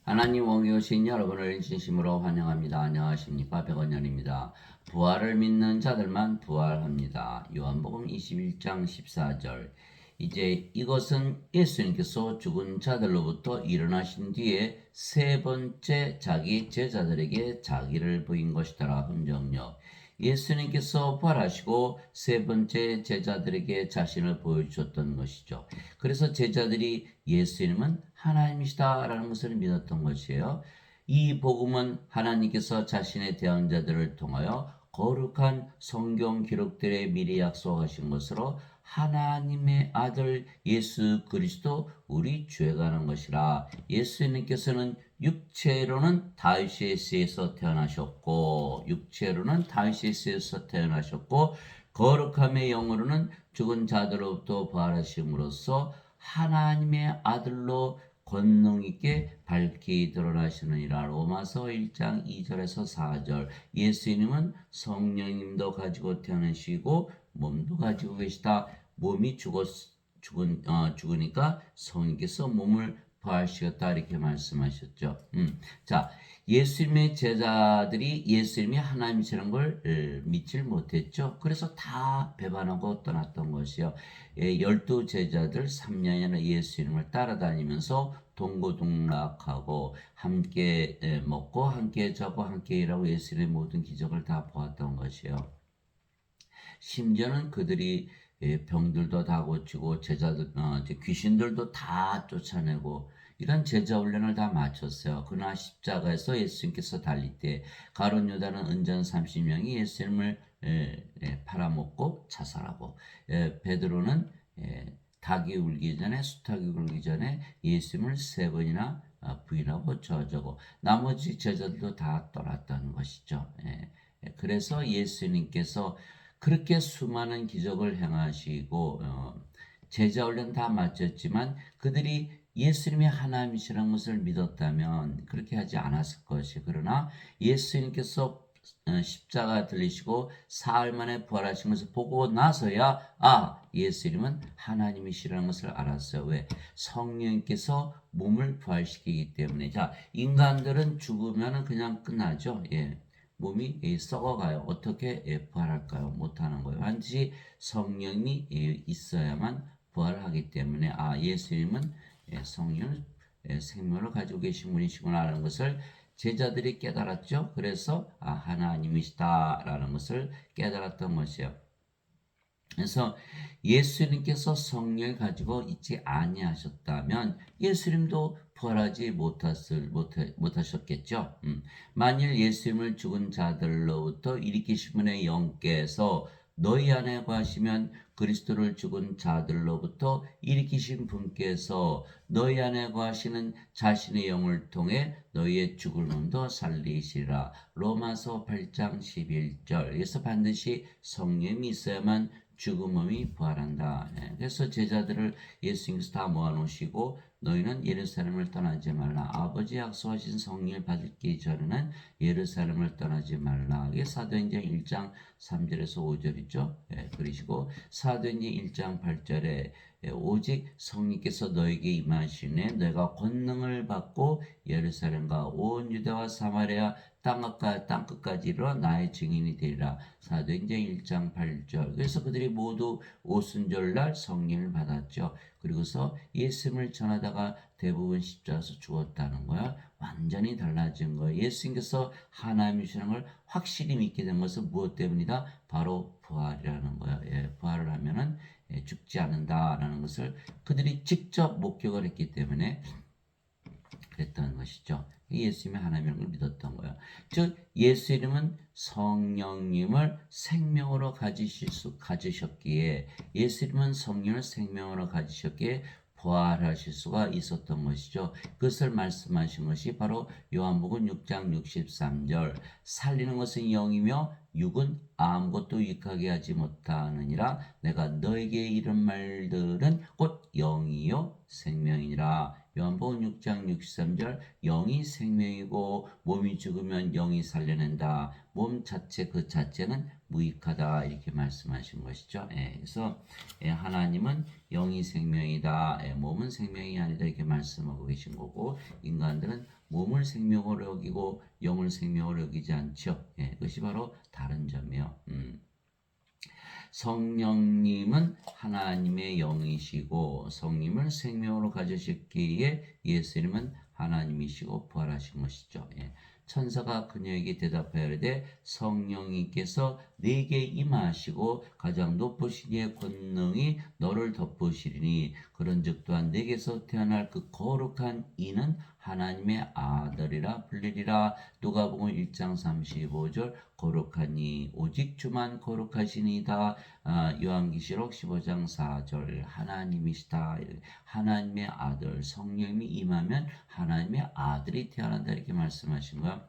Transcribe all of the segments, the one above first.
하나님 원에 오신 여러분을 진심으로 환영합니다. 안녕하십니까? 백원년입니다. 부활을 믿는 자들만 부활합니다. 요한복음 21장 14절. 이제 이것은 예수님께서 죽은 자들로부터 일어나신 뒤에 세 번째 자기 제자들에게 자기를 보인 것이더라. 흔정력. 예수님께서 부활하시고 세 번째 제자들에게 자신을 보여주셨던 것이죠. 그래서 제자들이 예수님은 하나님이시다라는 것을 믿었던 것이에요. 이 복음은 하나님께서 자신의 대언자들을 통하여 거룩한 성경 기록들에 미리 약속하신 것으로 하나님의 아들 예수 그리스도 우리 죄가는 것이라. 예수님께서는 육체로는 다윗의 씨에서 태어나셨고 거룩함의 영으로는 죽은 자들로부터 부활하심으로써 하나님의 아들로 권능 있게 밝히 드러나시느니라. 로마서 1장 2절에서 4절. 예수님은 성령님도 가지고 태어나시고 몸도 가지고 계시다. 몸이 죽으니까 성령께서 몸을 부활시켰다 이렇게 말씀하셨죠. 자, 예수님의 제자들이 예수님이 하나님이시라는 걸 믿질 못했죠. 그래서 다 배반하고 떠났던 것이요. 12 제자들 3년이나 예수님을 따라다니면서 동고동락하고 함께 먹고 함께 자고 함께 일하고 예수님의 모든 기적을 다 보았던 것이요. 심지어는 그들이 병들도 다 고치고 제자들 귀신들도 다 쫓아내고 이런 제자 훈련을 다 마쳤어요. 그러나 십자가에서 예수님께서 달릴 때 가룟 유다는 은전 30명이 예수님을 팔아먹고 자살하고 베드로는 닭이 울기 전에 수탉이 울기 전에 예수님을 세 번이나 부인하고 저저고 나머지 제자들도 다 떠났다는 것이죠. 그래서 예수님께서 그렇게 수많은 기적을 행하시고 제자 훈련 다 마쳤지만 그들이 예수님이 하나님이시라는 것을 믿었다면 그렇게 하지 않았을 것이. 그러나 예수님께서 십자가 들리시고 사흘 만에 부활하신 것을 보고 나서야 예수님은 하나님이시라는 것을 알았어요. 왜? 성령께서 몸을 부활시키기 때문에. 자, 인간들은 죽으면 그냥 끝나죠. 몸이 썩어가요. 어떻게 부활할까요? 못하는 거예요. 반드시 성령이 있어야만 부활하기 때문에 예수님은 성령 생명을 가지고 계신 분이시구나라는 것을 제자들이 깨달았죠. 그래서 하나님이시다라는 것을 깨달았던 것이에요. 그래서 예수님께서 성령을 가지고 있지 아니하셨다면 예수님도 부활하지 못하셨겠죠. 만일 예수님을 죽은 자들로부터 일으키신 분의 영께서 너희 안에 거하시면 그리스도를 죽은 자들로부터 일으키신 분께서 너희 안에 거하시는 자신의 영을 통해 너희의 죽을 몸도 살리시리라. 로마서 8장 11절. 그래서 반드시 성령이 있어야만 죽은 몸이 부활한다. 그래서 제자들을 예수님께서 다 모아놓으시고 너희는 예루살렘을 떠나지 말라. 아버지 약속하신 성령을 받기 전에는 예루살렘을 떠나지 말라. 이게 사도행전 1장 3절에서 5절이죠. 그러시고 사도행전 1장 8절에 오직 성령께서 너에게 임하시네 너희가 권능을 받고 예루살렘과 온 유대와 사마리아 땅끝까지 이르러 나의 증인이 되리라. 사도행전 1장 8절. 그래서 그들이 모두 오순절날 성령을 받았죠. 그리고서 예수님을 전하다가 대부분 십자가에서 죽었다는 거야. 완전히 달라진 거예요. 예수님께서 하나님이시라는 걸 확실히 믿게 된 것은 무엇 때문이다? 바로 부활이라는 거야. 부활을 하면은 죽지 않는다라는 것을 그들이 직접 목격을 했기 때문에 그랬던 것이죠. 예수님의 하나님을 믿었던 거예요. 즉 예수님은 성령님을 생명으로 가지셨기에 예수님은 성령을 생명으로 가지셨기에 부활하실 수가 있었던 것이죠. 그것을 말씀하신 것이 바로 요한복음 6장 63절 살리는 것은 영이며 육은 아무것도 유익하게 하지 못하느니라 내가 너에게 이런 말들은 곧 영이요 생명이니라. 요한복음 6장 63절 영이 생명이고 몸이 죽으면 영이 살려낸다. 몸 자체 그 자체는 무익하다 이렇게 말씀하신 것이죠. 그래서 하나님은 영이 생명이다. 몸은 생명이 아니다 이렇게 말씀하고 계신 거고 인간들은 몸을 생명으로 여기고 영을 생명으로 여기지 않죠. 그것이 바로 다른 점이요. 성령님은 하나님의 영이시고 성령을 생명으로 가지셨기에 예수님은 하나님이시고 부활하신 것이죠. 천사가 그녀에게 대답하여 이르되 성령님께서 내게 임하시고 가장 높으신 이의 권능이 너를 덮으시리니 그런즉 또한 내게서 태어날 그 거룩한 이는 하나님의 아들이라 불리리라. 누가복음 1장 35절 거룩하니 오직 주만 거룩하시니이다. 요한계시록 15장 4절 하나님이시다. 하나님의 아들 성령님이 임하면 하나님의 아들이 태어난다 이렇게 말씀하신 거야.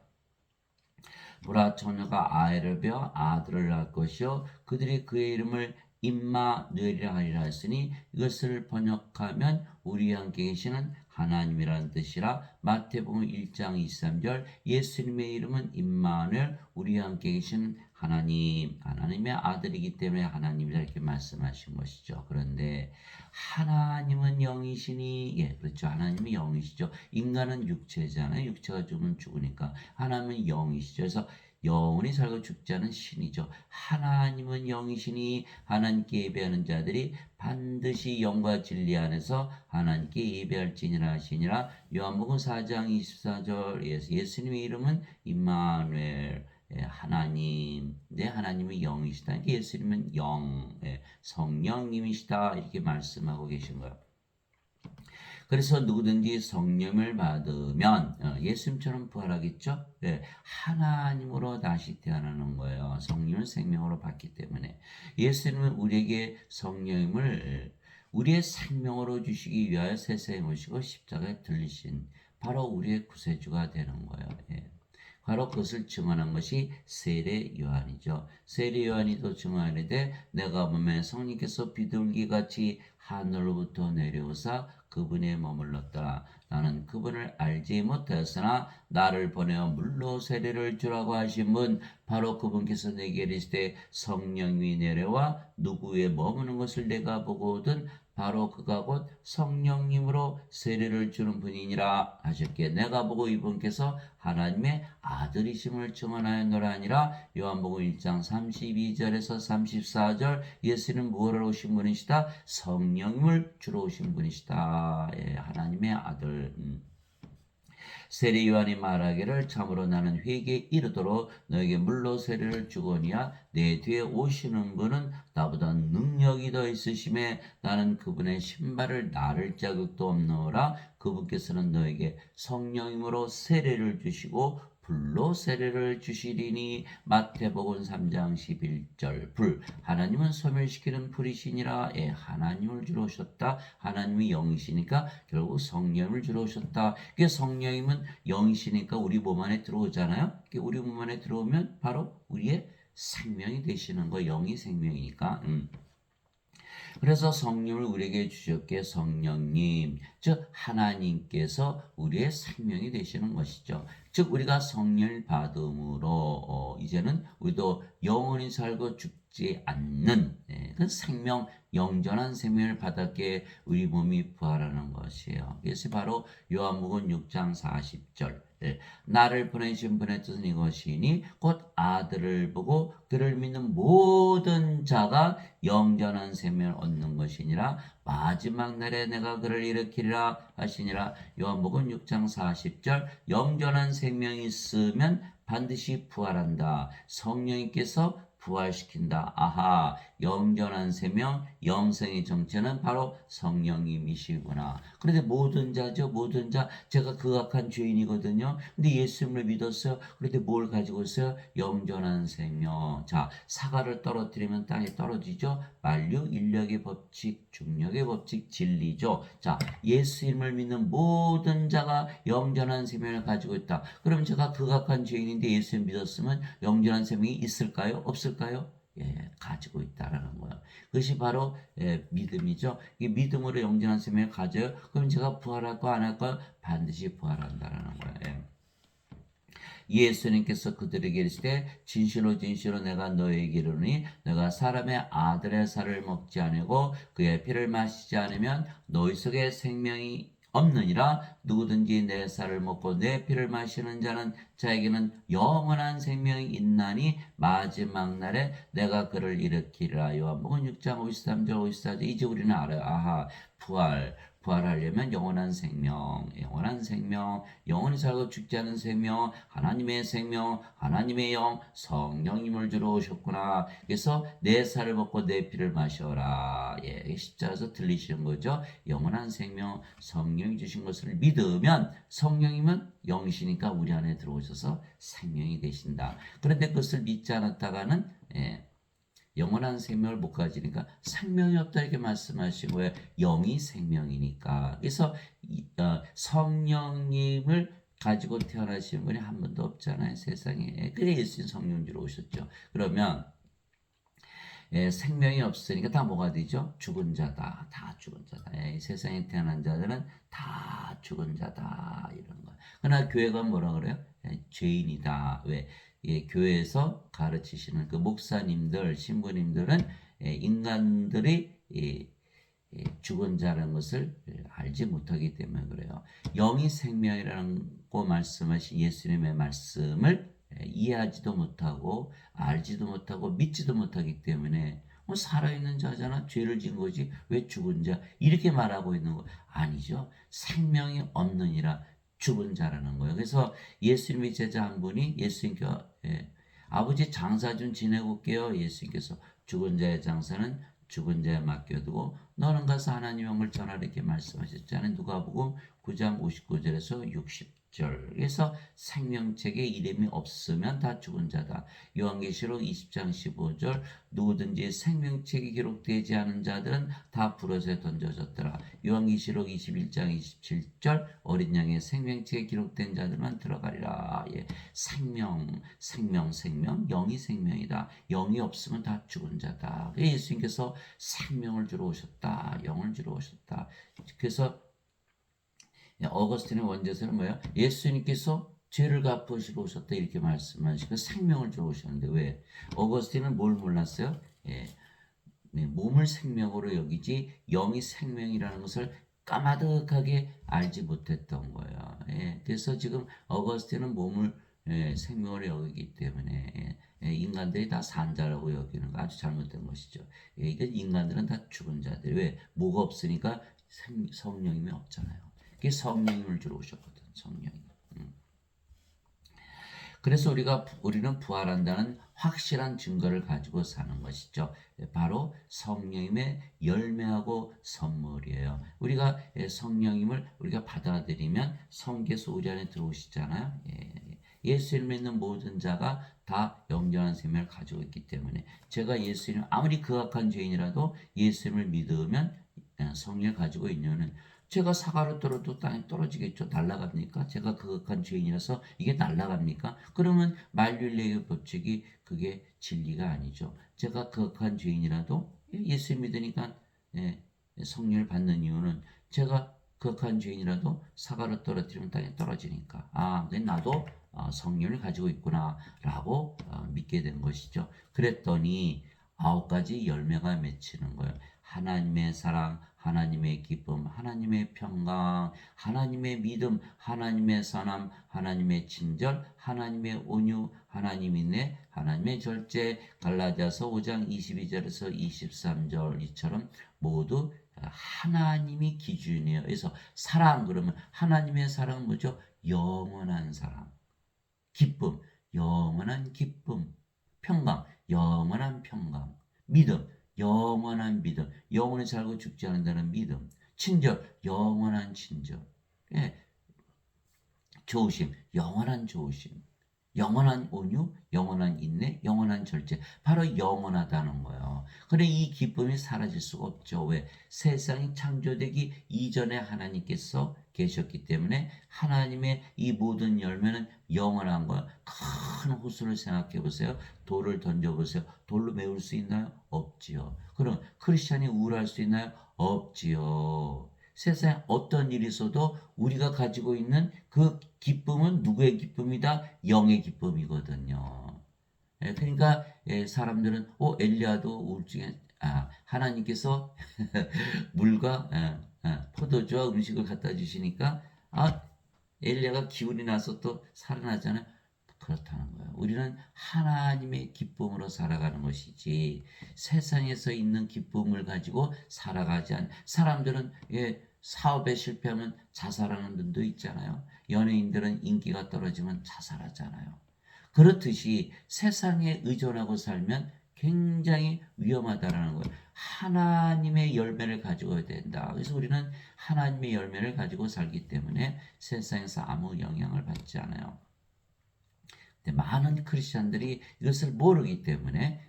보라 처녀가 아이를 베어 아들을 낳을 것이요 그들이 그의 이름을 임마누엘이라 하리라 했으니 이것을 번역하면 우리 함께 계시는 하나님이라는 뜻이라. 마태복음 1장 23절 예수님의 이름은 임마누엘 우리 함께 계시는 하나님, 하나님의 아들이기 때문에 하나님이라 이렇게 말씀하신 것이죠. 그런데 하나님은 영이시니 그렇죠. 하나님이 영이시죠. 인간은 육체잖아요. 육체가 죽으면 죽으니까 하나님은 영이시죠. 그래서 영원히 살고 죽지 않은 신이죠. 하나님은 영이시니 하나님께 예배하는 자들이 반드시 영과 진리 안에서 하나님께 예배할지니라 하시니라. 요한복음 4장 24절 예수님의 이름은 임마누엘 하나님, 하나님이 영이시다. 예수님은 영, 성령님이시다. 이렇게 말씀하고 계신 거예요. 그래서 누구든지 성령을 받으면 예수님처럼 부활하겠죠? 하나님으로 다시 태어나는 거예요. 성령을 생명으로 받기 때문에. 예수님은 우리에게 성령을 우리의 생명으로 주시기 위하여 세상에 오시고 십자가에 들리신 바로 우리의 구세주가 되는 거예요. 바로 그것을 증언한 것이 세례 요한이죠. 세례 요한이 또 증언하는데 내가 보면 성령께서 비둘기같이 하늘로부터 내려오사 그분에 머물렀더라. 나는 그분을 알지 못하였으나 나를 보내어 물로 세례를 주라고 하신 분 바로 그분께서 내게 이르시되 성령이 내려와 누구 위에 머무는 것을 내가 보거든 바로 그가 곧 성령님으로 세례를 주는 분이니라 하셨기에 내가 보고 이분께서 하나님의 아들이심을 증언하였노라 하니라. 요한복음 1장 32절에서 34절 예수는 무엇을 오신 분이시다? 성령님을 주러 오신 분이시다. 하나님의 아들. 세례 요한이 말하기를 참으로 나는 회개에 이르도록 너에게 물로 세례를 주거니와 내 뒤에 오시는 분은 나보다 능력이 더 있으심에 나는 그분의 신발을 나를 자격도 없노라. 그분께서는 너에게 성령님으로 세례를 주시고 불로 세례를 주시리니. 마태복음 3장 11절 불 하나님은 소멸시키는 불이시니라. 하나님을 주러 오셨다. 하나님이 영이시니까 결국 성령을 주러 오셨다. 성령님은 영이시니까 우리 몸 안에 들어오잖아요. 우리 몸 안에 들어오면 바로 우리의 생명이 되시는 거. 영이 생명이니까. 그래서 성령을 우리에게 주셨기에 성령님, 즉 하나님께서 우리의 생명이 되시는 것이죠. 즉 우리가 성령을 받음으로 이제는 우리도 영원히 살고 죽지 않는 그 생명, 영전한 생명을 받았기에 우리 몸이 부활하는 것이에요. 이것이 바로 요한복음 6장 40절 나를 보내신 분의 뜻은 이것이니 곧 아들을 보고 그를 믿는 모든 자가 영전한 생명을 얻는 것이니라. 마지막 날에 내가 그를 일으키리라 하시니라. 요한복음 6장 40절 영전한 생명이 있으면 반드시 부활한다. 성령님께서 부활시킨다. 아하, 영전한 생명, 영생의 정체는 바로 성령님이시구나. 그런데 모든 자죠, 모든 자. 제가 극악한 죄인이거든요. 근데 예수님을 믿었어요. 그런데 뭘 가지고 있어요? 영전한 생명. 자, 사과를 떨어뜨리면 땅에 떨어지죠. 만류, 인력의 법칙, 중력의 법칙, 진리죠. 자, 예수님을 믿는 모든 자가 영전한 생명을 가지고 있다. 그럼 제가 극악한 죄인인데 예수님 믿었으면 영전한 생명이 있을까요? 없을까요? 가지고 있다라는 거예요. 그것이 바로 믿음이죠. 이 믿음으로 영원한 생명을 가져요. 그럼 제가 부활할까 안 할까? 반드시 부활한다라는 거예요. 예수님께서 그들에게 이르시되 진실로 진실로 내가 너희에게 이르노니 내가 사람의 아들의 살을 먹지 아니고 그의 피를 마시지 않으면 너희 속에 생명이 없느니라. 누구든지 내 살을 먹고 내 피를 마시는 자는 자에게는 영원한 생명이 있나니 마지막 날에 내가 그를 일으키리라. 요한복음 6장 53절 54절. 이제 우리는 알아요. 아하, 부활하려면 영원한 생명, 영원한 생명, 영원히 살고 죽지 않은 생명, 하나님의 생명, 하나님의 영, 성령님을 주러 오셨구나. 그래서 내 살을 먹고 내 피를 마셔라. 십자가에서 들리시는 거죠. 영원한 생명, 성령이 주신 것을 믿으면 성령이면 영이시니까 우리 안에 들어오셔서 생명이 되신다. 그런데 그것을 믿지 않았다가는 영원한 생명을 못 가지니까 생명이 없다 이렇게 말씀하시고 왜 영이 생명이니까. 그래서 성령님을 가지고 태어나시는 분이 한 분도 없잖아요, 세상에. 그래 예수님 성령주로 오셨죠. 그러면 생명이 없으니까 다 뭐가 되죠? 죽은 자다. 다 죽은 자다. 세상에 태어난 자들은 다 죽은 자다. 이런 거. 그러나 교회가 뭐라 그래요? 죄인이다. 왜? 교회에서 가르치시는 그 목사님들, 신부님들은 인간들이 죽은 자라는 것을 알지 못하기 때문에 그래요. 영이 생명이라는 거 말씀하신 예수님의 말씀을 이해하지도 못하고 알지도 못하고 믿지도 못하기 때문에 살아있는 자잖아. 죄를 지은 거지. 왜 죽은 자? 이렇게 말하고 있는 거 아니죠. 생명이 없느니라 죽은 자라는 거예요. 그래서 예수님의 제자 한 분이 예수님께 아버지 장사 좀 지내고 올게요. 예수님께서 죽은 자의 장사는 죽은 자에 맡겨두고 너는 가서 하나님 영을 전하라 이렇게 말씀하셨잖아요. 누가복음 9장 59절에서 60절. 그래서 생명책에 이름이 없으면 다 죽은 자다. 요한계시록 20장 15절. 누구든지 생명책이 기록되지 않은 자들은 다 불옷에 던져졌더라. 요한계시록 21장 27절. 어린 양의 생명책에 기록된 자들만 들어가리라. 생명, 영이 생명이다. 영이 없으면 다 죽은 자다. 예수님께서 생명을 주러 오셨다. 영을 주러 오셨다. 그래서 어거스틴의 원제서는 뭐예요? 예수님께서 죄를 갚으시러 오셨다 이렇게 말씀하시고 생명을 주러 오셨는데 왜? 어거스틴은 뭘 몰랐어요? 몸을 생명으로 여기지 영이 생명이라는 것을 까마득하게 알지 못했던 거예요. 그래서 지금 어거스틴은 몸을 생명으로 여기기 때문에 인간들이 다 산자라고 여기는 거 아주 잘못된 것이죠. 이게 인간들은 다 죽은 자들. 왜? 뭐가 없으니까 성령님이 없잖아요. 그게 성령님을 주러 오셨거든. 성령이. 그래서 우리는 부활한다는 확실한 증거를 가지고 사는 것이죠. 바로 성령님의 열매하고 선물이에요. 우리가 성령님을 우리가 받아들이면 성계에서 우리 안에 들어오시잖아요. 예수를 믿는 모든 자가 다 영원한 생명을 가지고 있기 때문에 제가 예수님 아무리 극악한 죄인이라도 예수님을 믿으면 성령을 가지고 있냐는 제가 사과를 떨어도 땅에 떨어지겠죠. 날아갑니까? 제가 극악한 죄인이라서 이게 날아갑니까? 그러면 만륜의 법칙이 그게 진리가 아니죠. 제가 극악한 죄인이라도 예수 믿으니까 성령을 받는 이유는 제가 극악한 죄인이라도 사과를 떨어뜨리면 땅에 떨어지니까 나도 성령을 가지고 있구나라고 믿게 된 것이죠. 그랬더니 9가지 열매가 맺히는 거예요. 하나님의 사랑, 하나님의 기쁨, 하나님의 평강, 하나님의 믿음, 하나님의 선함, 하나님의 친절, 하나님의 온유, 하나님의 인내, 하나님의 절제, 갈라디아서 5장 22절에서 23절 이처럼 모두 하나님이 기준이에요. 그래서 사랑 그러면 하나님의 사랑은 뭐죠? 영원한 사랑, 기쁨, 영원한 기쁨, 평강, 영원한 평강, 믿음, 영원한 믿음, 영원히 살고 죽지 않는다는 믿음, 친절, 영원한 친절, 조심, 영원한 조심, 영원한 온유, 영원한 인내, 영원한 절제. 바로 영원하다는 거예요. 그래 이 기쁨이 사라질 수가 없죠. 왜? 세상이 창조되기 이전에 하나님께서 계셨기 때문에 하나님의 이 모든 열매는 영원한 거예요. 큰 호수를 생각해 보세요. 돌을 던져 보세요. 돌로 메울 수 있나요? 없지요. 그럼 크리스찬이 우울할 수 있나요? 없지요. 세상에 어떤 일이 있어도 우리가 가지고 있는 그 기쁨은 누구의 기쁨이다? 영의 기쁨이거든요. 그러니까 사람들은 엘리야도 우울증에 하나님께서 물과 포도주와 음식을 갖다 주시니까 엘리야가 기운이 나서 또 살아나잖아요. 그렇다는 거예요. 우리는 하나님의 기쁨으로 살아가는 것이지 세상에서 있는 기쁨을 가지고 살아가지 않는 사람들은 사업에 실패하면 자살하는 분도 있잖아요. 연예인들은 인기가 떨어지면 자살하잖아요. 그렇듯이 세상에 의존하고 살면 굉장히 위험하다라는 거예요. 하나님의 열매를 가지고 된다. 그래서 우리는 하나님의 열매를 가지고 살기 때문에 세상에서 아무 영향을 받지 않아요. 근데 많은 크리스천들이 이것을 모르기 때문에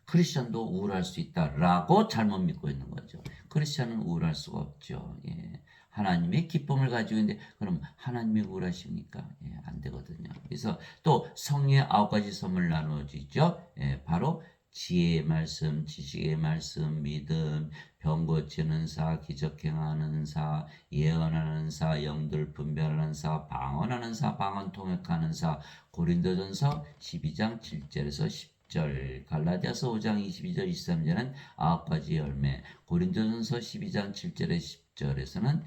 크리스천도 우울할 수 있다라고 잘못 믿고 있는 거죠. 크리스천은 우울할 수가 없죠. 하나님의 기쁨을 가지고 있는데 그럼 하나님이 우울하십니까? 안 되거든요. 그래서 또 성령의 9가지 선물 나누어지죠. 바로 지혜의 말씀, 지식의 말씀, 믿음, 병 고치는 사, 기적 행하는 사, 예언하는 사, 영들 분별하는 사, 방언하는 사, 방언 통역하는 사, 고린도전서 12장 7절에서 10절, 갈라디아서 5장 22절 23절은 9가지 열매, 고린도전서 12장 7절에 10절에서는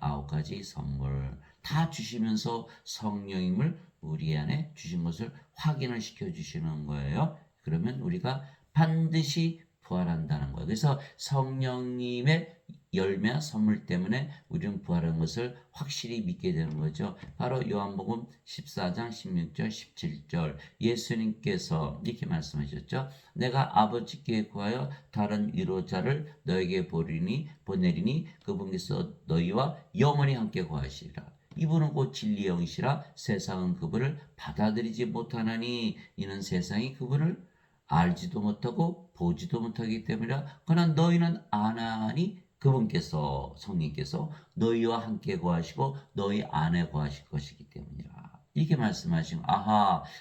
9가지 선물 다 주시면서 성령님을 우리 안에 주신 것을 확인을 시켜 주시는 거예요. 그러면 우리가 반드시 부활한다는 거예요. 그래서 성령님의 열매와 선물 때문에 우리는 부활한 것을 확실히 믿게 되는 거죠. 바로 요한복음 14장 16절 17절 예수님께서 이렇게 말씀하셨죠. 내가 아버지께 구하여 다른 위로자를 너에게 보내리니 그분께서 너희와 영원히 함께 구하시리라. 이분은 곧 진리의 영이시라 세상은 그분을 받아들이지 못하나니 이는 세상이 그분을 알지도 못하고 보지도 못하기 때문이라. 그러나 너희는 아나니 그분께서 성령께서 너희와 함께 거하시고 너희 안에 거하실 것이기 때문이라. 이렇게 말씀하신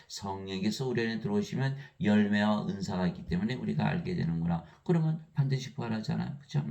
성령께서 우리 안에 들어오시면 열매와 은사가 있기 때문에 우리가 알게 되는구나. 그러면 반드시 부활하잖아요. 그렇죠?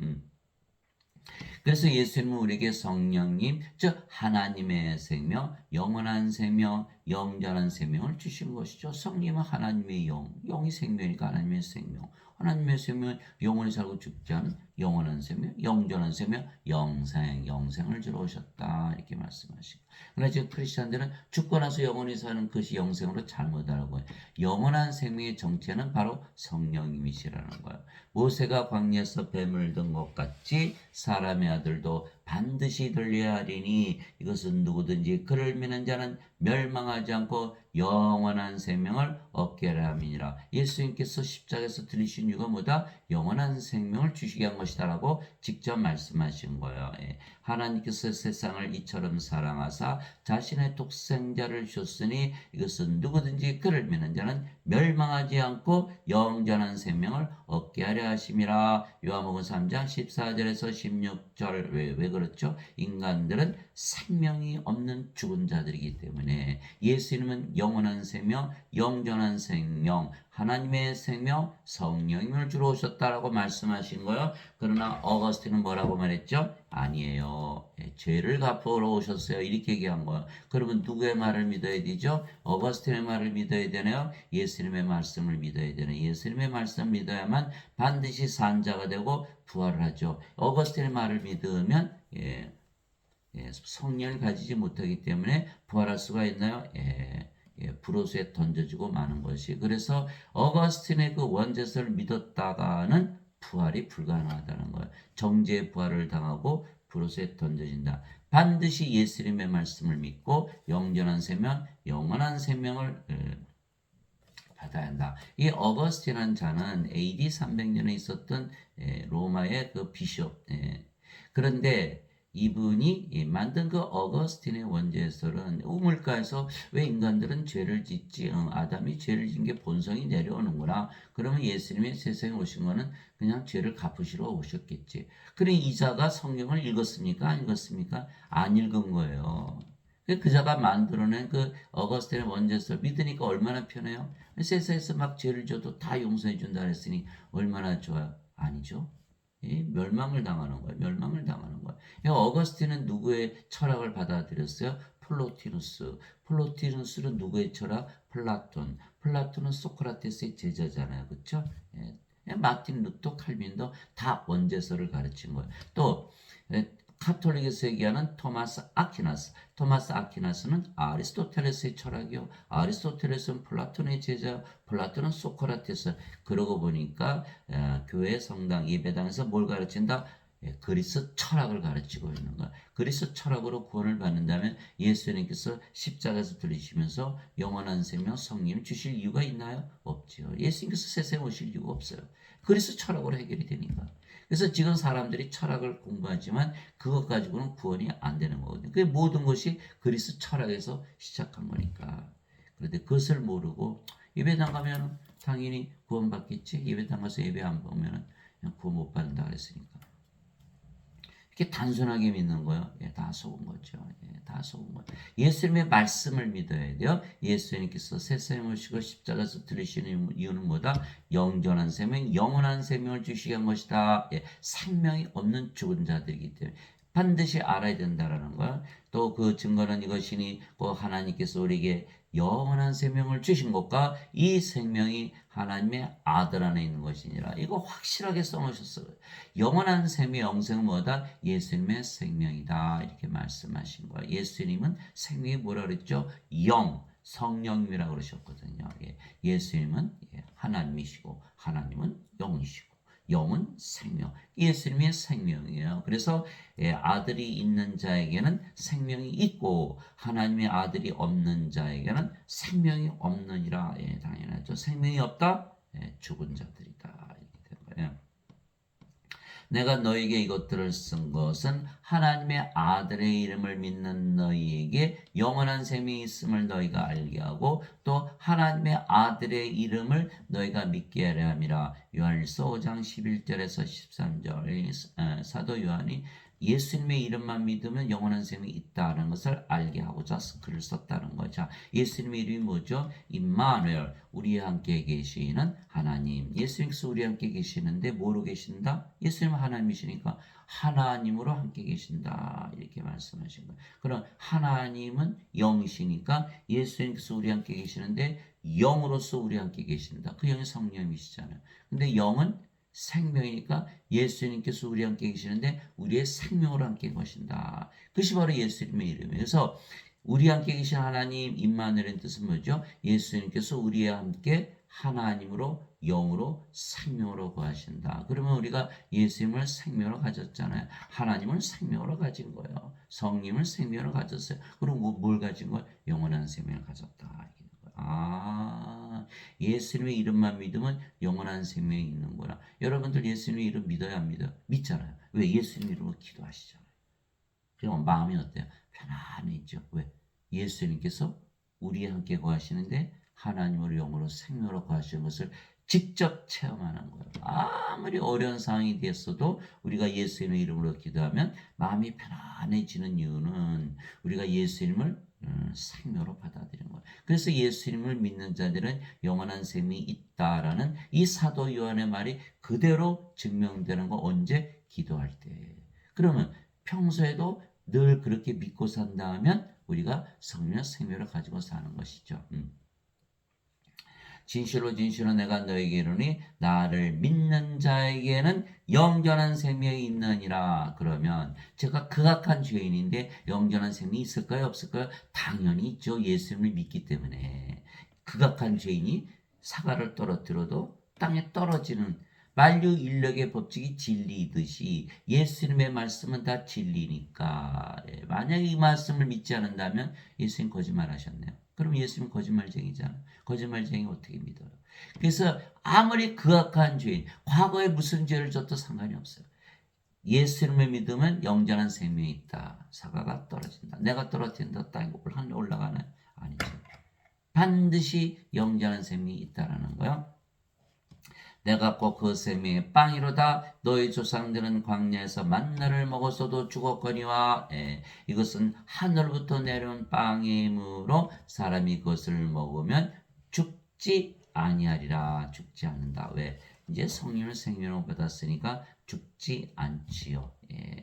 그래서 예수님은 우리에게 성령님, 즉 하나님의 생명, 영원한 생명, 영원한 생명을 주신 것이죠. 성령은 하나님의 영이 생명이니까 하나님의 생명. 하나님의 생명은 영원히 살고 죽지 않은 영원한 생명, 영원한 생명, 영생을 주러 오셨다. 이렇게 말씀하시고. 그러나 지금 크리스천들은 죽고 나서 영원히 사는 것이 영생으로 잘못 알고 영원한 생명의 정체는 바로 성령님이시라는 거예요. 모세가 광야에서 뱀을 든 것 같이 사람의 아들도 반드시 들려야 하리니 이것은 누구든지 그를 믿는 자는 멸망하지 않고 영원한 생명을 얻게 하려 함이니라. 예수님께서 십자가에서 들리신 이유가 뭐다? 영원한 생명을 주시게 한 것이다 라고 직접 말씀하신 거예요. 하나님께서 세상을 이처럼 사랑하사 자신의 독생자를 주셨으니 이것은 누구든지 그를 믿는 자는 멸망하지 않고 영원한 생명을 얻게 하려 하심이라. 요한복음 3장 14절에서 16절 왜 그렇죠? 인간들은 생명이 없는 죽은 자들이기 때문에 예수님은 영원한 생명, 영전한 생명, 하나님의 생명, 성령님을 주러 오셨다라고 말씀하신 거예요. 그러나 어거스틴은 뭐라고 말했죠? 아니에요. 죄를 갚으러 오셨어요. 이렇게 얘기한 거예요. 그러면 누구의 말을 믿어야 되죠? 어거스틴의 말을 믿어야 되나요? 예수님의 말씀을 믿어야 되나요? 예수님의 말씀을 믿어야만 반드시 산자가 되고 부활을 하죠. 어거스틴의 말을 믿으면 성령을 가지지 못하기 때문에 부활할 수가 있나요? 불호수에 던져지고 마는 것이. 그래서 어거스틴의 그 원죄설을 믿었다가는 부활이 불가능하다는 거예요. 정죄의 부활을 당하고 불호수에 던져진다. 반드시 예수님의 말씀을 믿고 영원한 생명, 영원한 생명을 받아야 한다. 이 어거스틴이라는 자는 AD 300년에 있었던 로마의 그 비숍. 그런데 이분이 만든 그 어거스틴의 원죄설은 우물가에서 왜 인간들은 죄를 짓지? 아담이 죄를 짓는 게 본성이 내려오는구나. 그러면 예수님이 세상에 오신 거는 그냥 죄를 갚으시러 오셨겠지. 그러니 이자가 성경을 읽었습니까? 안 읽었습니까? 안 읽은 거예요. 그 자가 만들어낸 그 어거스틴의 원죄설 믿으니까 얼마나 편해요? 세상에서 막 죄를 져도 다 용서해 준다 그랬으니 얼마나 좋아요? 아니죠. 멸망을 당하는 거예요. 멸망을 당하는 거예요. 어거스틴은 누구의 철학을 받아들였어요? 플로티누스. 플로티누스는 누구의 철학? 플라톤. 플라톤은 소크라테스의 제자잖아요. 그렇죠? 마틴 루터, 칼빈도 다 원죄설을 가르친 거예요. 또 카톨릭에서 얘기하는 토마스 아퀴나스. 토마스 아퀴나스는 아리스토텔레스의 철학이요. 아리스토텔레스는 플라톤의 제자, 플라톤은 소크라테스. 그러고 보니까 교회 성당 예배당에서 뭘 가르친다? 그리스 철학을 가르치고 있는 거야. 그리스 철학으로 구원을 받는다면 예수님께서 십자가에서 들리시면서 영원한 생명 성령 주실 이유가 있나요? 없죠. 예수님께서 세상에 오실 이유가 없어요. 그리스 철학으로 해결이 되니까. 그래서 지금 사람들이 철학을 공부하지만 그것 가지고는 구원이 안 되는 거거든요. 그 모든 것이 그리스 철학에서 시작한 거니까. 그런데 그것을 모르고 예배당 가면 당연히 구원받겠지. 예배당 가서 예배 안 보면 그냥 구원 못 받는다 그랬으니까. 이렇게 단순하게 믿는 거요. 다 속은 거죠. 다 속은 거예요. 예수님의 말씀을 믿어야 돼요. 예수님께서 세상에 오시고 십자가에서 들으시는 이유는 뭐다? 영전한 생명, 영원한 생명을 주시게 한 것이다. 생명이 없는 죽은 자들이기 때문에 반드시 알아야 된다라는 거야. 또 그 증거는 이것이니 꼭 하나님께서 우리에게 영원한 생명을 주신 것과 이 생명이 하나님의 아들 안에 있는 것이니라. 이거 확실하게 써놓으셨어요. 영원한 생명, 영생은 뭐다? 예수님의 생명이다. 이렇게 말씀하신 거예요. 예수님은 생명이 뭐라 그랬죠? 영, 성령이라고 그러셨거든요. 예수님은 하나님이시고 하나님은 영이시고 영은 생명, 예수님의 생명이에요. 그래서 아들이 있는 자에게는 생명이 있고 하나님의 아들이 없는 자에게는 생명이 없느니라. 당연하죠. 생명이 없다? 죽은 자들이다. 이렇게 된 거예요. 내가 너에게 이것들을 쓴 것은 하나님의 아들의 이름을 믿는 너희에게 영원한 생명이 있음을 너희가 알게 하고 또 하나님의 아들의 이름을 너희가 믿게 하려 함이라. 요한일서 5장 11절에서 13절 사도 요한이 예수님의 이름만 믿으면 영원한 생명이 있다는 것을 알게 하고자 글을 썼다는 거죠. 예수님의 이름이 뭐죠? 임마누엘, 우리와 함께 계시는 하나님. 예수님께서 우리와 함께 계시는데 뭐로 계신다? 예수님은 하나님이시니까 하나님으로 함께 계신다. 이렇게 말씀하신 거예요. 그럼 하나님은 영이시니까 예수님께서 우리와 함께 계시는데 영으로서 우리와 함께 계신다. 그 영이 성령이시잖아요. 근데 영은 생명이니까 예수님께서 우리와 함께 계시는데 우리의 생명으로 함께 계신다. 그것이 바로 예수님의 이름이에요. 그래서 우리와 함께 계신 하나님 임마누엘의 뜻은 뭐죠? 예수님께서 우리와 함께 하나님으로 영으로 생명으로 거하신다. 그러면 우리가 예수님을 생명으로 가졌잖아요. 하나님을 생명으로 가진 거예요. 성령을 생명으로 가졌어요. 그럼 뭘 가진 거예요? 영원한 생명을 가졌다. 예수님의 이름만 믿으면 영원한 생명이 있는구나. 여러분들 예수님의 이름 믿어야 안 믿어요? 믿잖아요. 왜? 예수님 이름으로 기도하시잖아요. 그럼 마음이 어때요? 편안해지죠. 왜? 예수님께서 우리와 함께 거하시는데 하나님으로 영으로 생명으로 거하시는 것을 직접 체험하는 거예요. 아무리 어려운 상황이 됐어도 우리가 예수님의 이름으로 기도하면 마음이 편안해지는 이유는 우리가 예수님을 생명으로 받아들이는 거예요. 그래서 예수님을 믿는 자들은 영원한 생명이 있다라는 이 사도 요한의 말이 그대로 증명되는 거 언제? 기도할 때. 그러면 평소에도 늘 그렇게 믿고 산다면 우리가 성령의 생명을 가지고 사는 것이죠. 진실로 진실로 내가 너에게 이르니 나를 믿는 자에게는 영전한 생명이 있느니라. 그러면 제가 극악한 죄인인데 영전한 생명이 있을까요? 없을까요? 당연히 있죠. 예수님을 믿기 때문에. 극악한 죄인이 사과를 떨어뜨려도 땅에 떨어지는 만유인력의 법칙이 진리이듯이 예수님의 말씀은 다 진리니까 만약에 이 말씀을 믿지 않는다면 예수님 거짓말하셨네요. 그럼 예수님 거짓말쟁이잖아. 거짓말쟁이 어떻게 믿어요? 그래서 아무리 극악한 죄인, 과거에 무슨 죄를 졌도 상관이 없어요. 예수님을 믿으면 영원한 생명이 있다. 사과가 떨어진다. 내가 떨어진다. 땅에 하늘에 올라가네? 아니죠. 반드시 영원한 생명이 있다라는 거요. 내가 꼭 그 생명의 빵이로다. 너희 조상들은 광야에서 만나를 먹었어도 죽었거니와. 이것은 하늘부터 내려온 빵이므로 사람이 그것을 먹으면 죽지 아니하리라. 죽지 않는다. 왜? 이제 성령을 생명으로 받았으니까 죽지 않지요.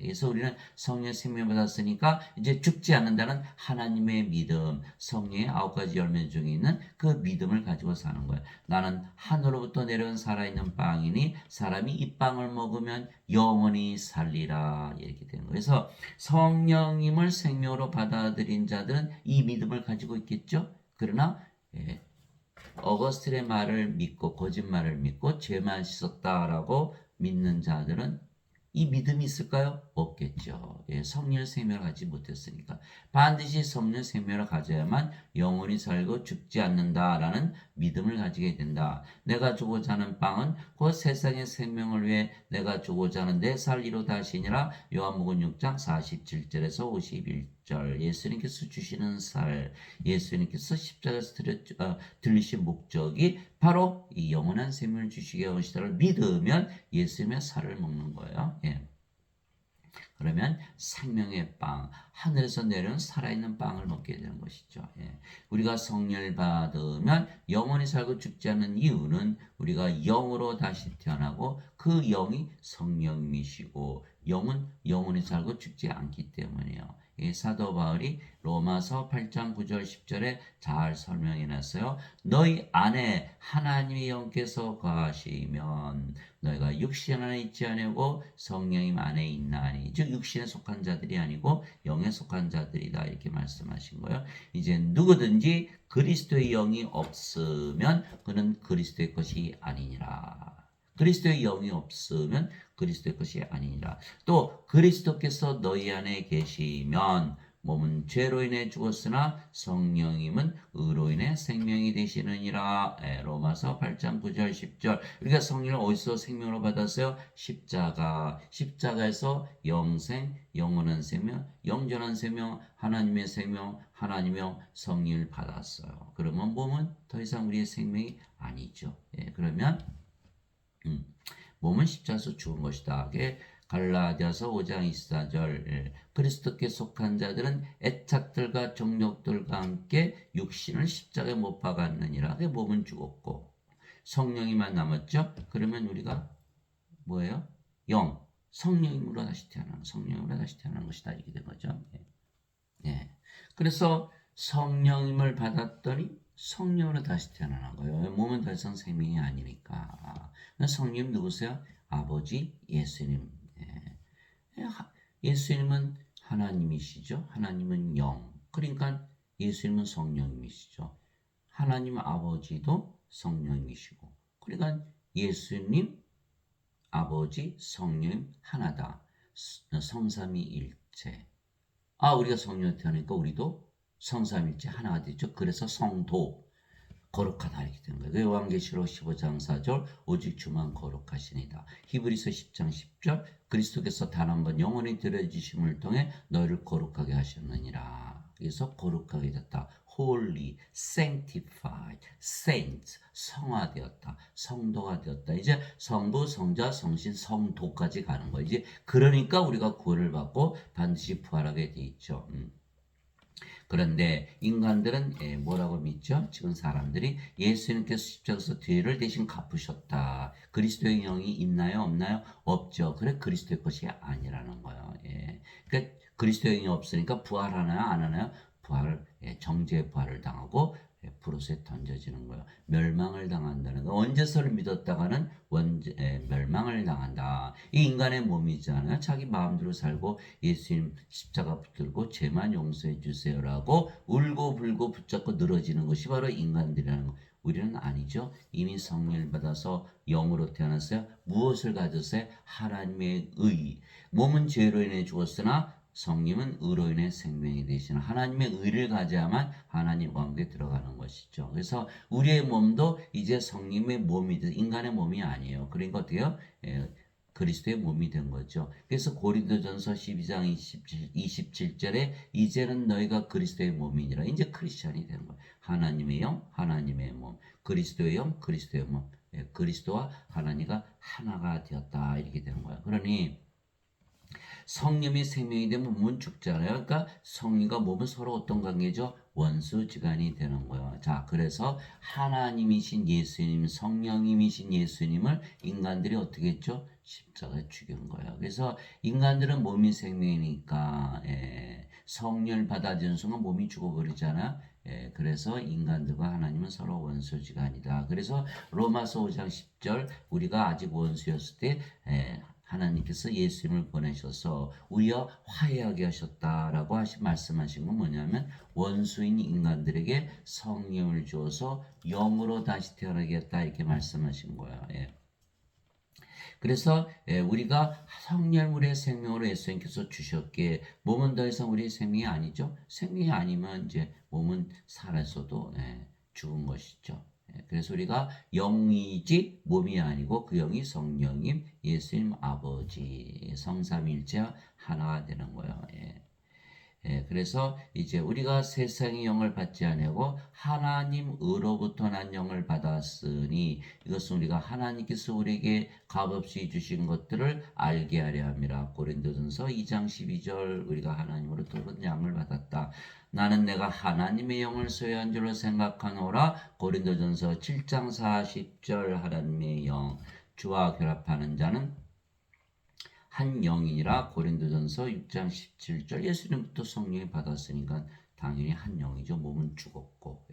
그래서 우리는 성령의 생명을 받았으니까 이제 죽지 않는다는 하나님의 믿음, 성령의 9가지 열매 중에 있는 그 믿음을 가지고 사는 거예요. 나는 하늘로부터 내려온 살아있는 빵이니 사람이 이 빵을 먹으면 영원히 살리라. 이렇게 되는 거예요. 그래서 성령님을 생명으로 받아들인 자들은 이 믿음을 가지고 있겠죠. 그러나 어거스틴의 말을 믿고 거짓말을 믿고 죄만 씻었다라고 믿는 자들은 이 믿음이 있을까요? 없겠죠. 성령 생명을 가지지 못했으니까. 반드시 성령 생명을 가져야만 영원히 살고 죽지 않는다라는 믿음을 가지게 된다. 내가 주고자 하는 빵은 그 세상의 생명을 위해 내가 주고자 하는 내 살리로 다시니라. 요한복음 6장 47절에서 51절. 예수님께서 주시는 살, 예수님께서 십자가에서 들리신 목적이 바로 이 영원한 생명을 주시게 하시다를 믿으면 예수님의 살을 먹는 거예요. 그러면 생명의 빵, 하늘에서 내려온 살아있는 빵을 먹게 되는 것이죠. 우리가 성령을 받으면 영원히 살고 죽지 않는 이유는 우리가 영으로 다시 태어나고 그 영이 성령이시고 영은 영원히 살고 죽지 않기 때문이에요. 사도 바울이 로마서 8장 9절 10절에 잘 설명해 놨어요. 너희 안에 하나님의 영께서 거하시면 너희가 육신 안에 있지 아니하고 성령님 안에 있나니. 즉 육신에 속한 자들이 아니고 영에 속한 자들이다. 이렇게 말씀하신 거예요. 이제 누구든지 그리스도의 영이 없으면 그는 그리스도의 것이 아니니라. 그리스도의 영이 없으면 그리스도의 것이 아니니라. 또 그리스도께서 너희 안에 계시면 몸은 죄로 인해 죽었으나 성령님은 의로 인해 생명이 되시느니라. 로마서 8장 9절 10절. 우리가 성령을 어디서 생명으로 받았어요? 십자가에서 영생, 영원한 생명, 영전한 생명, 하나님의 생명, 하나님의 성령을 받았어요. 그러면 몸은 더 이상 우리의 생명이 아니죠. 그러면 몸은 십자가에서 죽은 것이다. 갈라디아서 5장 24절. 그리스도께 속한 자들은 애착들과 정욕들과 함께 육신을 십자가에 못 박았느니라. 몸은 죽었고 성령이만 남았죠. 그러면 우리가 뭐예요? 영, 성령으로 다시 태어나는 것이다. 이렇게 된 거죠. 그래서 성령님을 받았더니 성령으로 다시 태어나는 거예요. 몸은 더 이상 생명이 아니니까. 성령 누구세요? 아버지 예수님. 예수님은 하나님이시죠. 하나님은 영. 그러니까 예수님은 성령님이시죠. 하나님 아버지도 성령이시고. 그러니까 예수님, 아버지, 성령 하나다. 성삼위일체. 우리가 성령을 태어나니까 우리도 성삼일체 하나가 되죠. 그래서 성도, 거룩하다 이렇게 되는 거예요. 요한계시록 15장 4절 오직 주만 거룩하시니다. 히브리서 10장 10절 그리스도께서 단 한 번 영원히 드려지심을 통해 너희를 거룩하게 하셨느니라. 그래서 거룩하게 됐다. Holy, sanctified, saints, 성화되었다. 성도가 되었다. 이제 성부, 성자, 성신, 성도까지 가는 거예요. 이제 그러니까 우리가 구원을 받고 반드시 부활하게 돼 있죠. 그런데 인간들은 뭐라고 믿죠? 지금 사람들이 예수님께서 십자가에서 죄를 대신 갚으셨다. 그리스도의 영이 있나요? 없나요? 없죠. 그래 그리스도의 것이 아니라는 거예요. 그러니까 그리스도의 영이 없으니까 부활하나요? 안 하나요? 정죄의 부활을 당하고 불옷에 던져지는 거예요. 멸망을 당한다는 거. 원죄서를 믿었다가는 멸망을 당한다. 이 인간의 몸이잖아요. 자기 마음대로 살고 예수님 십자가 붙들고 죄만 용서해 주세요라고 울고 불고 붙잡고 늘어지는 것이 바로 인간들이라는 거. 우리는 아니죠. 이미 성령을 받아서 영으로 태어났어요. 무엇을 가졌어요? 하나님의 의. 몸은 죄로 인해 죽었으나 성령은 의로 인해 생명이 되시는 하나님의 의를 가져야만 하나님 왕국에 들어가는 것이죠. 그래서 우리의 몸도 이제 성령의 몸이 인간의 몸이 아니에요. 그러니까 어때요? 그리스도의 몸이 된 거죠. 그래서 고린도전서 12장 27절에 이제는 너희가 그리스도의 몸이니라. 이제 크리스찬이 된 거예요. 하나님의 영, 하나님의 몸. 그리스도의 영, 그리스도의 몸. 예, 그리스도와 하나님과 하나가 되었다. 이렇게 되는 거예요. 그러니 성령이 생명이 되면 몸은 죽잖아요. 그러니까 성령과 몸은 서로 어떤 관계죠? 원수지간이 되는 거예요. 자, 그래서 하나님이신 예수님, 성령님이신 예수님을 인간들이 어떻게 했죠? 십자가에 죽인 거예요. 그래서 인간들은 몸이 생명이니까 성령을 받아들이는 순간 몸이 죽어버리잖아요. 그래서 인간들과 하나님은 서로 원수지간이다. 그래서 로마서 5장 10절 우리가 아직 원수였을 때 하나님께서 예수님을 보내셔서 우리와 화해하게 하셨다라고 말씀하신 건 뭐냐면 원수인 인간들에게 성령을 주어서 영으로 다시 태어나게 했다 이렇게 말씀하신 거예요. 그래서 우리가 성령물의 생명으로 예수님께서 주셨기에 몸은 더 이상 우리의 생명이 아니죠. 생명이 아니면 이제 몸은 살아서도 죽은 것이죠. 그래서 우리가 영이지 몸이 아니고 그 영이 성령님 예수님 아버지 성삼일체 하나가 되는 거예요. 그래서 이제 우리가 세상의 영을 받지 아니하고 하나님으로부터 난 영을 받았으니 이것은 우리가 하나님께서 우리에게 값없이 주신 것들을 알게 하려 함이라. 고린도전서 2장 12절 우리가 하나님으로부터 양을 받았다. 나는 내가 하나님의 영을 소유한 줄로 생각하노라. 고린도전서 7장 40절 하나님의 영 주와 결합하는 자는 한 영이라. 고린도전서 6장 17절 예수님부터 성령이 받았으니까 당연히 한 영이죠. 몸은 죽었고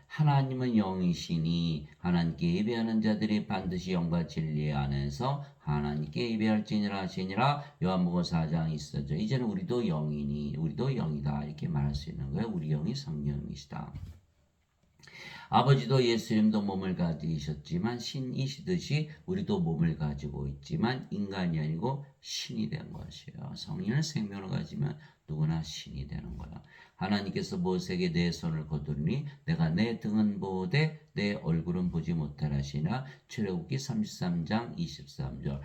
하나님은 영이시니 하나님께 예배하는 자들이 반드시 영과 진리 안에서 하나님께 예배할지니라 하시니라. 요한복음 4장 있어져. 이제는 우리도 영이니 우리도 영이다 이렇게 말할 수 있는 거예요. 우리 영이 성령이시다. 아버지도 예수님도 몸을 가지셨지만 신이시듯이 우리도 몸을 가지고 있지만 인간이 아니고 신이 된 것이에요. 성령의 생명을 가지면 누구나 신이 되는 거야. 하나님께서 모세에게 내 손을 거두니 내가 내 등은 보되 내 얼굴은 보지 못하라시나. 출애굽기 33장 23절.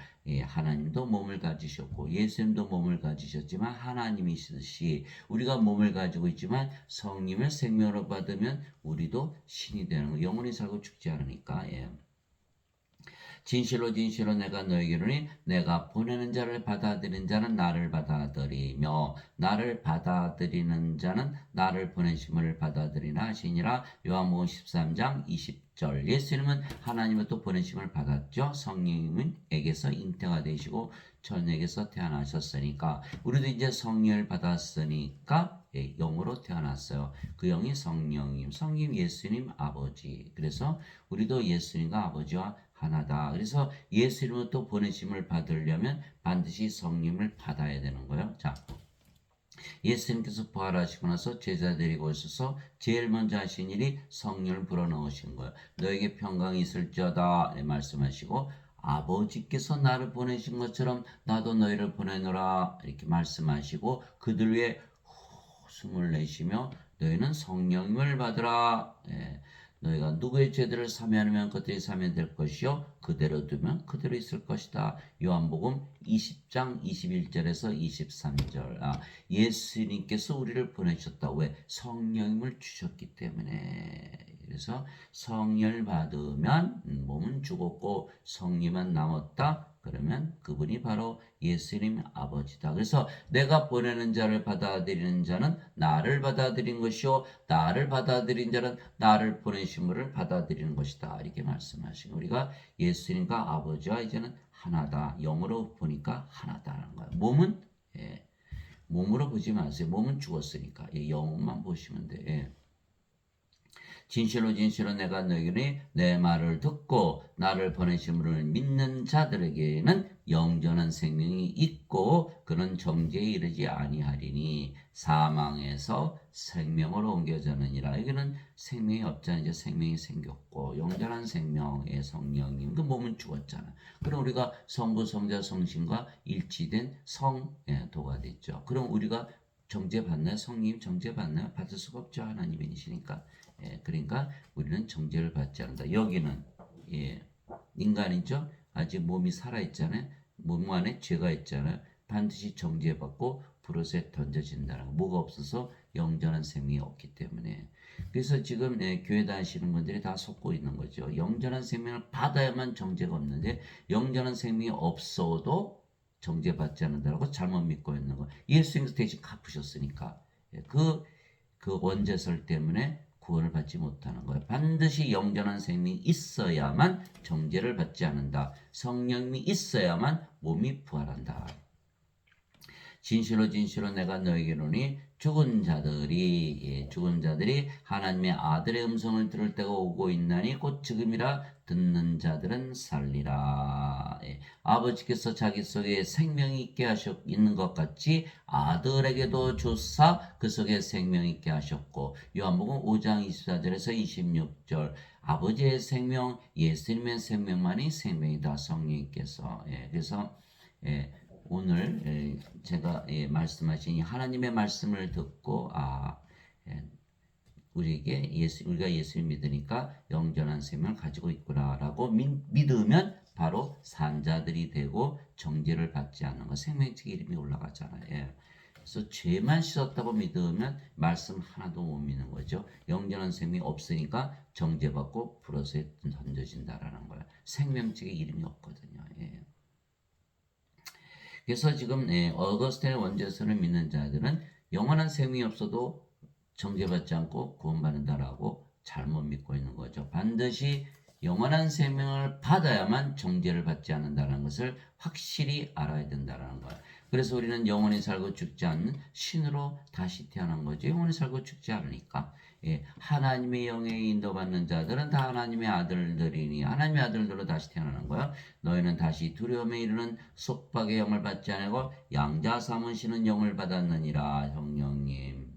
하나님도 몸을 가지셨고 예수님도 몸을 가지셨지만 하나님이시듯이 우리가 몸을 가지고 있지만 성령을 생명으로 받으면 우리도 신이 되는 거예요. 영원히 살고 죽지 않으니까. 진실로 진실로 내가 너에게 이르니 내가 보내는 자를 받아들이는 자는 나를 받아들이며 나를 받아들이는 자는 나를 보내심을 받아들이나 하시니라. 요한복음 13장 20절. 예수님은 하나님으로부터 보내심을 받았죠. 성령님에게서 잉태가 되시고 천에게서 태어나셨으니까 우리도 이제 성령을 받았으니까 영으로 태어났어요. 그 영이 성령님, 성령 예수님 아버지. 그래서 우리도 예수님과 아버지와 하나다. 그래서 예수님으로부터 보내심을 받으려면 반드시 성령을 받아야 되는 거예요. 자, 예수님께서 부활하시고 나서 제자 데리고 오셔서 제일 먼저 하신 일이 성령을 불어넣으신 거예요. 너에게 평강이 있을지어다 말씀하시고 아버지께서 나를 보내신 것처럼 나도 너희를 보내노라 이렇게 말씀하시고 그들 위에 숨을 내쉬며 너희는 성령을 받으라. 너희가 누구의 죄들을 사면하면 그들이 사면될 것이요 그대로 두면 그대로 있을 것이다. 요한복음 20장 21절에서 23절. 예수님께서 우리를 보내셨다. 왜? 성령을 주셨기 때문에. 그래서 성령을 받으면 몸은 죽었고 성령만 남았다. 그러면 그분이 바로 예수님 아버지다. 그래서 내가 보내는 자를 받아들이는 자는 나를 받아들인 것이요 나를 받아들인 자는 나를 보내신 분을 받아들이는 것이다. 이렇게 말씀하시고 우리가 예수님과 아버지와 이제는 하나다. 영으로 보니까 하나다라는 거예요. 몸은 몸으로 보지 마세요. 몸은 죽었으니까 영만 보시면 돼. 진실로 진실로 내가 너희에게 내 말을 듣고 나를 보내신 분을 믿는 자들에게는 영전한 생명이 있고 그는 정죄에 이르지 아니하리니 사망에서 생명으로 옮겨졌느니라. 여기는 생명이 없잖아요. 이제 생명이 생겼고 영전한 생명의 성령님. 그 몸은 죽었잖아. 그럼 우리가 성부 성자 성신과 일치된 성도가 됐죠. 그럼 우리가 정죄받나요? 성님 정죄받나요? 받을 수가 없죠. 하나님이시니까. 그러니까 우리는 정죄를 받지 않는다. 여기는 인간이죠. 아직 몸이 살아있잖아요. 몸 안에 죄가 있잖아요. 반드시 정죄받고 불옷에 던져진다는 거. 뭐가 없어서 영전한 생명이 없기 때문에. 그래서 지금 교회 다니시는 분들이 다 속고 있는 거죠. 영전한 생명을 받아야만 정죄가 없는데 영전한 생명이 없어도 정죄받지 않는다고 잘못 믿고 있는 거. 예수님께서 대신 갚으셨으니까. 그 원죄설 때문에 구원을 받지 못하는 거예요. 반드시 영전한 생명이 있어야만 정죄를 받지 않는다. 성령이 있어야만 몸이 부활한다. 진실로 진실로 내가 너에게 이르노니 죽은 자들이 하나님의 아들의 음성을 들을 때가 오고 있나니 곧 지금이라 듣는 자들은 살리라. 아버지께서 자기 속에 생명이 있게 있는 것 같이 아들에게도 주사 그 속에 생명이 있게 하셨고 요한복음 5장 24절에서 26절 아버지의 생명 예수님의 생명만이 생명이다. 성령님께서 그래서 오늘 제가 말씀하신 하나님의 말씀을 듣고 우리가 예수님 믿으니까 영전한 생명을 가지고 있구나라고 믿으면 바로 산자들이 되고 정죄를 받지 않는 거 생명책 이름이 올라가잖아요. 그래서 죄만 씻었다고 믿으면 말씀 하나도 못 믿는 거죠. 영전한 생명이 없으니까 정죄받고 불옷에 던져진다라는 거예요. 생명책에 이름이 없거든요. 그래서 지금 어거스틴의 원죄설을 믿는 자들은 영원한 생명이 없어도 정죄받지 않고 구원받는다라고 잘못 믿고 있는 거죠. 반드시 영원한 생명을 받아야만 정죄를 받지 않는다는 것을 확실히 알아야 된다는 거예요. 그래서 우리는 영원히 살고 죽지 않는 신으로 다시 태어난 거죠. 영원히 살고 죽지 않으니까. 하나님의 영에 인도받는 자들은 다 하나님의 아들들이니 하나님의 아들들로 다시 태어나는 거야. 너희는 다시 두려움에 이르는 속박의 영을 받지 않고 양자 삼으시는 영을 받았느니라. 성령님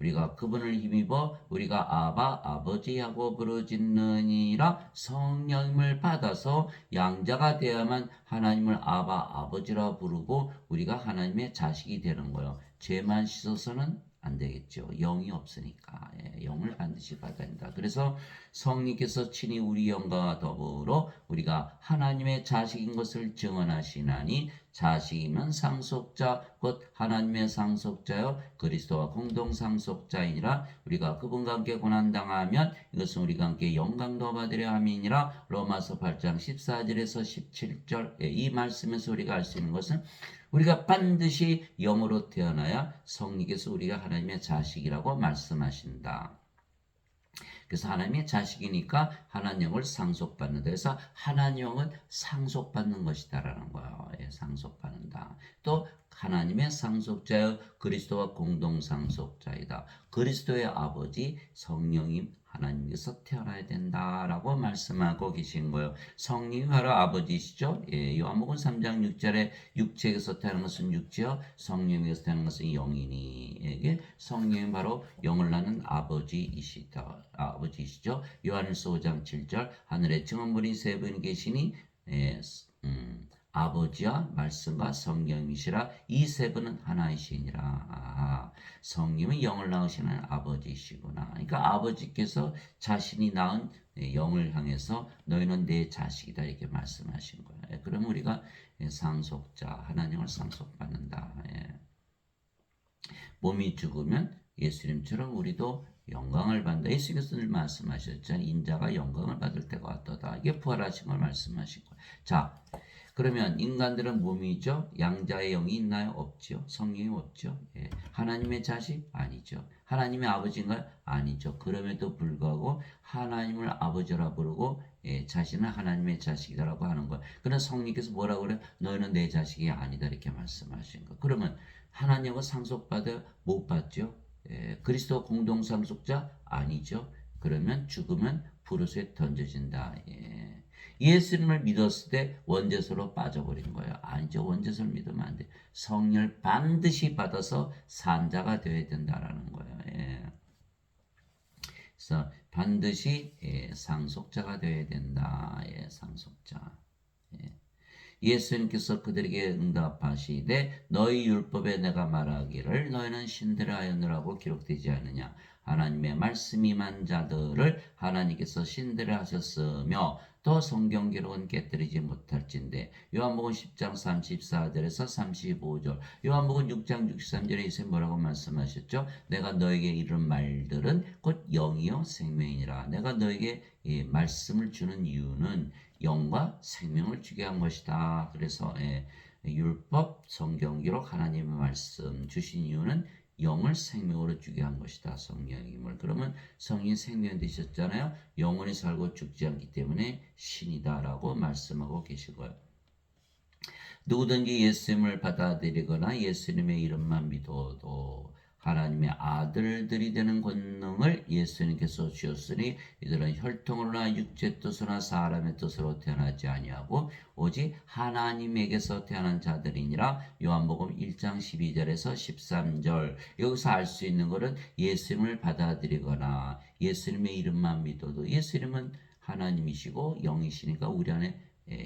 우리가 그분을 힘입어 우리가 아바 아버지하고 부르짖느니라. 성령님을 받아서 양자가 되어야만 하나님을 아바 아버지라 부르고 우리가 하나님의 자식이 되는 거예요. 죄만 씻어서는 안 되겠죠. 영이 없으니까. 영을 반드시 받아야 된다. 그래서 성령께서 친히 우리 영과 더불어 우리가 하나님의 자식인 것을 증언하시나니 자식이면 상속자 곧 하나님의 상속자여 그리스도와 공동 상속자이니라. 우리가 그분과 함께 고난당하면 이것은 우리가 함께 영광도 받으려 함이니라. 로마서 8장 14절에서 17절 이 말씀에서 우리가 알 수 있는 것은 우리가 반드시 영으로 태어나야 성령께서 우리가 하나님의 자식이라고 말씀하신다. 그래서 하나님의 자식이니까 하나님 영을 상속받는다. 그래서 하나님 영은 상속받는 것이다라는 거예요. 상속받는다. 또 하나님의 상속자여 그리스도와 공동 상속자이다. 그리스도의 아버지 성령님 하나님께서 태어나야 된다라고 말씀하고 계신 거예요. 성령이 바로 아버지시죠. 요한복음 3장 6절에 육체에서 태어난 것은 육체요 성령에서 태어난 것은 영이니 성령이 바로 영을 낳는 아버지이시죠. 요한일서 5장 7절 하늘에 증언물이 세 분 계시니 아버지와 말씀과 성령이시라. 이 세 분은 하나이시니라. 성령은 영을 낳으시는 아버지시구나. 그러니까 아버지께서 자신이 낳은 영을 향해서 너희는 내 자식이다 이렇게 말씀하신 거예요. 그럼 우리가 상속자 하나님을 상속받는다. 몸이 죽으면 예수님처럼 우리도 영광을 받는다. 예수님께서 늘 말씀하셨잖아요. 인자가 영광을 받을 때가 왔도다. 이게 부활하신 걸 말씀하신 거예요. 자, 그러면 인간들은 몸이죠. 양자의 영이 있나요? 없죠. 성령이 없죠. 하나님의 자식? 아니죠. 하나님의 아버지인가요? 아니죠. 그럼에도 불구하고 하나님을 아버지라 부르고 자신은 하나님의 자식이라고 하는 거예요. 그러나 성령께서 뭐라고 그래요? 너희는 내 자식이 아니다 이렇게 말씀하신 거예요. 그러면 하나님과 상속받아 못 받죠. 그리스도 공동 상속자? 아니죠. 그러면 죽으면 불옷에 던져진다. 예수님을 믿었을 때 원죄서로 빠져버린 거예요. 아니죠. 원죄서를 믿으면 안 돼. 성령을 반드시 받아서 산자가 되어야 된다라는 거예요. 그래서 반드시 상속자가 되어야 된다. 상속자. 예수님께서 그들에게 응답하시되 너희 율법에 내가 말하기를 너희는 신들을 하였느라고 기록되지 않느냐. 하나님의 말씀이 임한 자들을 하나님께서 신들을 하셨으며 또 성경 기록은 깨뜨리지 못할진대. 요한복음 10장 34절에서 35절, 요한복음 6장 63절에 예수님 뭐라고 말씀하셨죠? 내가 너에게 이른 말들은 곧 영이요 생명이니라. 내가 너에게 이 말씀을 주는 이유는 영과 생명을 주게 한 것이다. 그래서 율법, 성경 기록, 하나님의 말씀 주신 이유는 영을 생명으로 주게 한 것이다. 성령님을. 그러면 성인 생명 되셨잖아요. 영원히 살고 죽지 않기 때문에 신이다라고 말씀하고 계시고요. 누구든지 예수님을 받아들이거나 예수님의 이름만 믿어도 하나님의 아들들이 되는 권능을 예수님께서 주셨으니 이들은 혈통으로나 육체 뜻으로나 사람의 뜻으로 태어나지 아니하고 오직 하나님에게서 태어난 자들이니라. 요한복음 1장 12절에서 13절. 여기서 알 수 있는 것은 예수님을 받아들이거나 예수님의 이름만 믿어도, 예수님은 하나님이시고 영이시니까 우리 안에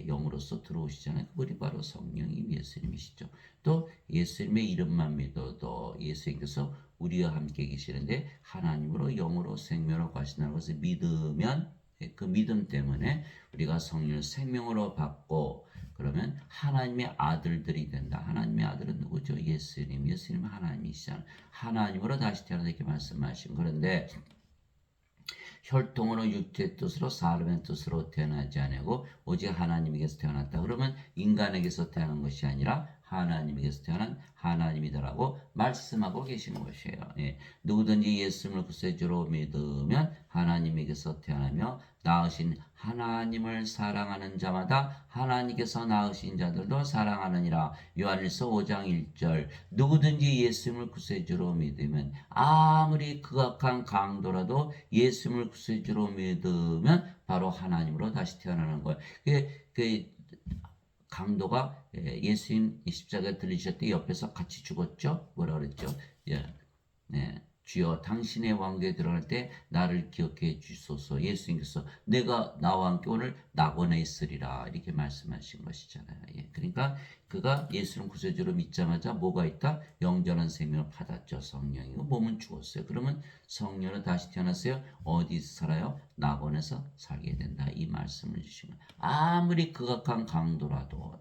영으로서 들어오시잖아요. 그분이 바로 성령님 예수님이시죠. 또 예수님의 이름만 믿어도 예수님께서 우리와 함께 계시는데 하나님으로 영으로 생명으로 가신다는 것을 믿으면 그 믿음 때문에 우리가 성령을 생명으로 받고 그러면 하나님의 아들들이 된다. 하나님의 아들은 누구죠? 예수님. 예수님은 하나님이시잖아요. 하나님으로 다시 태어나다 이렇게 말씀하신. 그런데 혈통으로 육체의 뜻으로 사람의 뜻으로 태어나지 아니고 오직 하나님에게서 태어났다. 그러면 인간에게서 태어난 것이 아니라 하나님에게서 태어난 하나님이다라고 말씀하고 계신 것이에요. 누구든지 예수님을 구세주로 믿으면 하나님에게서 태어나며 낳으신 하나님을 사랑하는 자마다 하나님께서 낳으신 자들도 사랑하느니라. 요한일서 5장 1절. 누구든지 예수님을 구세주로 믿으면, 아무리 극악한 강도라도 예수님을 구세주로 믿으면 바로 하나님으로 다시 태어나는 거예요. 그 강도가 예수님 십자가에 들리실 때 옆에서 같이 죽었죠? 뭐라 그랬죠? 주여 당신의 왕국에 들어갈 때 나를 기억해 주소서. 예수님께서 내가 나와 함께 오늘 낙원에 있으리라 이렇게 말씀하신 것이잖아요. 그러니까 그가 예수님 구세주로 믿자마자 뭐가 있다? 영전한 생명을 받았죠. 성령이고 몸은 죽었어요. 그러면 성령은 다시 태어났어요. 어디서 살아요? 낙원에서 살게 된다. 이 말씀을 주시면 아무리 극악한 강도라도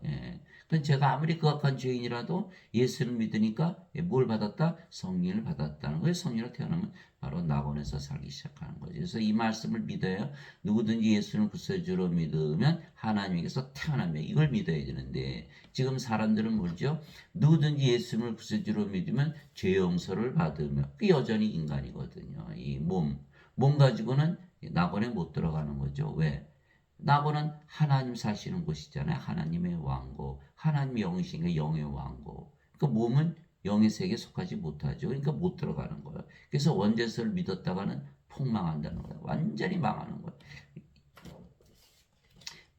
그건 제가 아무리 극악한 죄인이라도 예수를 믿으니까 뭘 받았다? 성령을 받았다는 거예요. 성령으로 태어나면 바로 낙원에서 살기 시작하는 거죠. 그래서 이 말씀을 믿어요. 누구든지 예수를 구세주로 믿으면 하나님에게서 태어나며 이걸 믿어야 되는데 지금 사람들은 뭐죠? 누구든지 예수를 구세주로 믿으면 죄 용서를 받으며 그 여전히 인간이거든요. 이 몸 가지고는 낙원에 못 들어가는 거죠. 왜? 낙원은 하나님 사시는 곳이잖아요. 하나님의 왕국. 하나님의 영이신가 영의 왕국. 그 몸은 영의 세계에 속하지 못하죠. 그러니까 못 들어가는 거예요. 그래서 원죄서를 믿었다가는 폭망한다는 거예요. 완전히 망하는 거예요.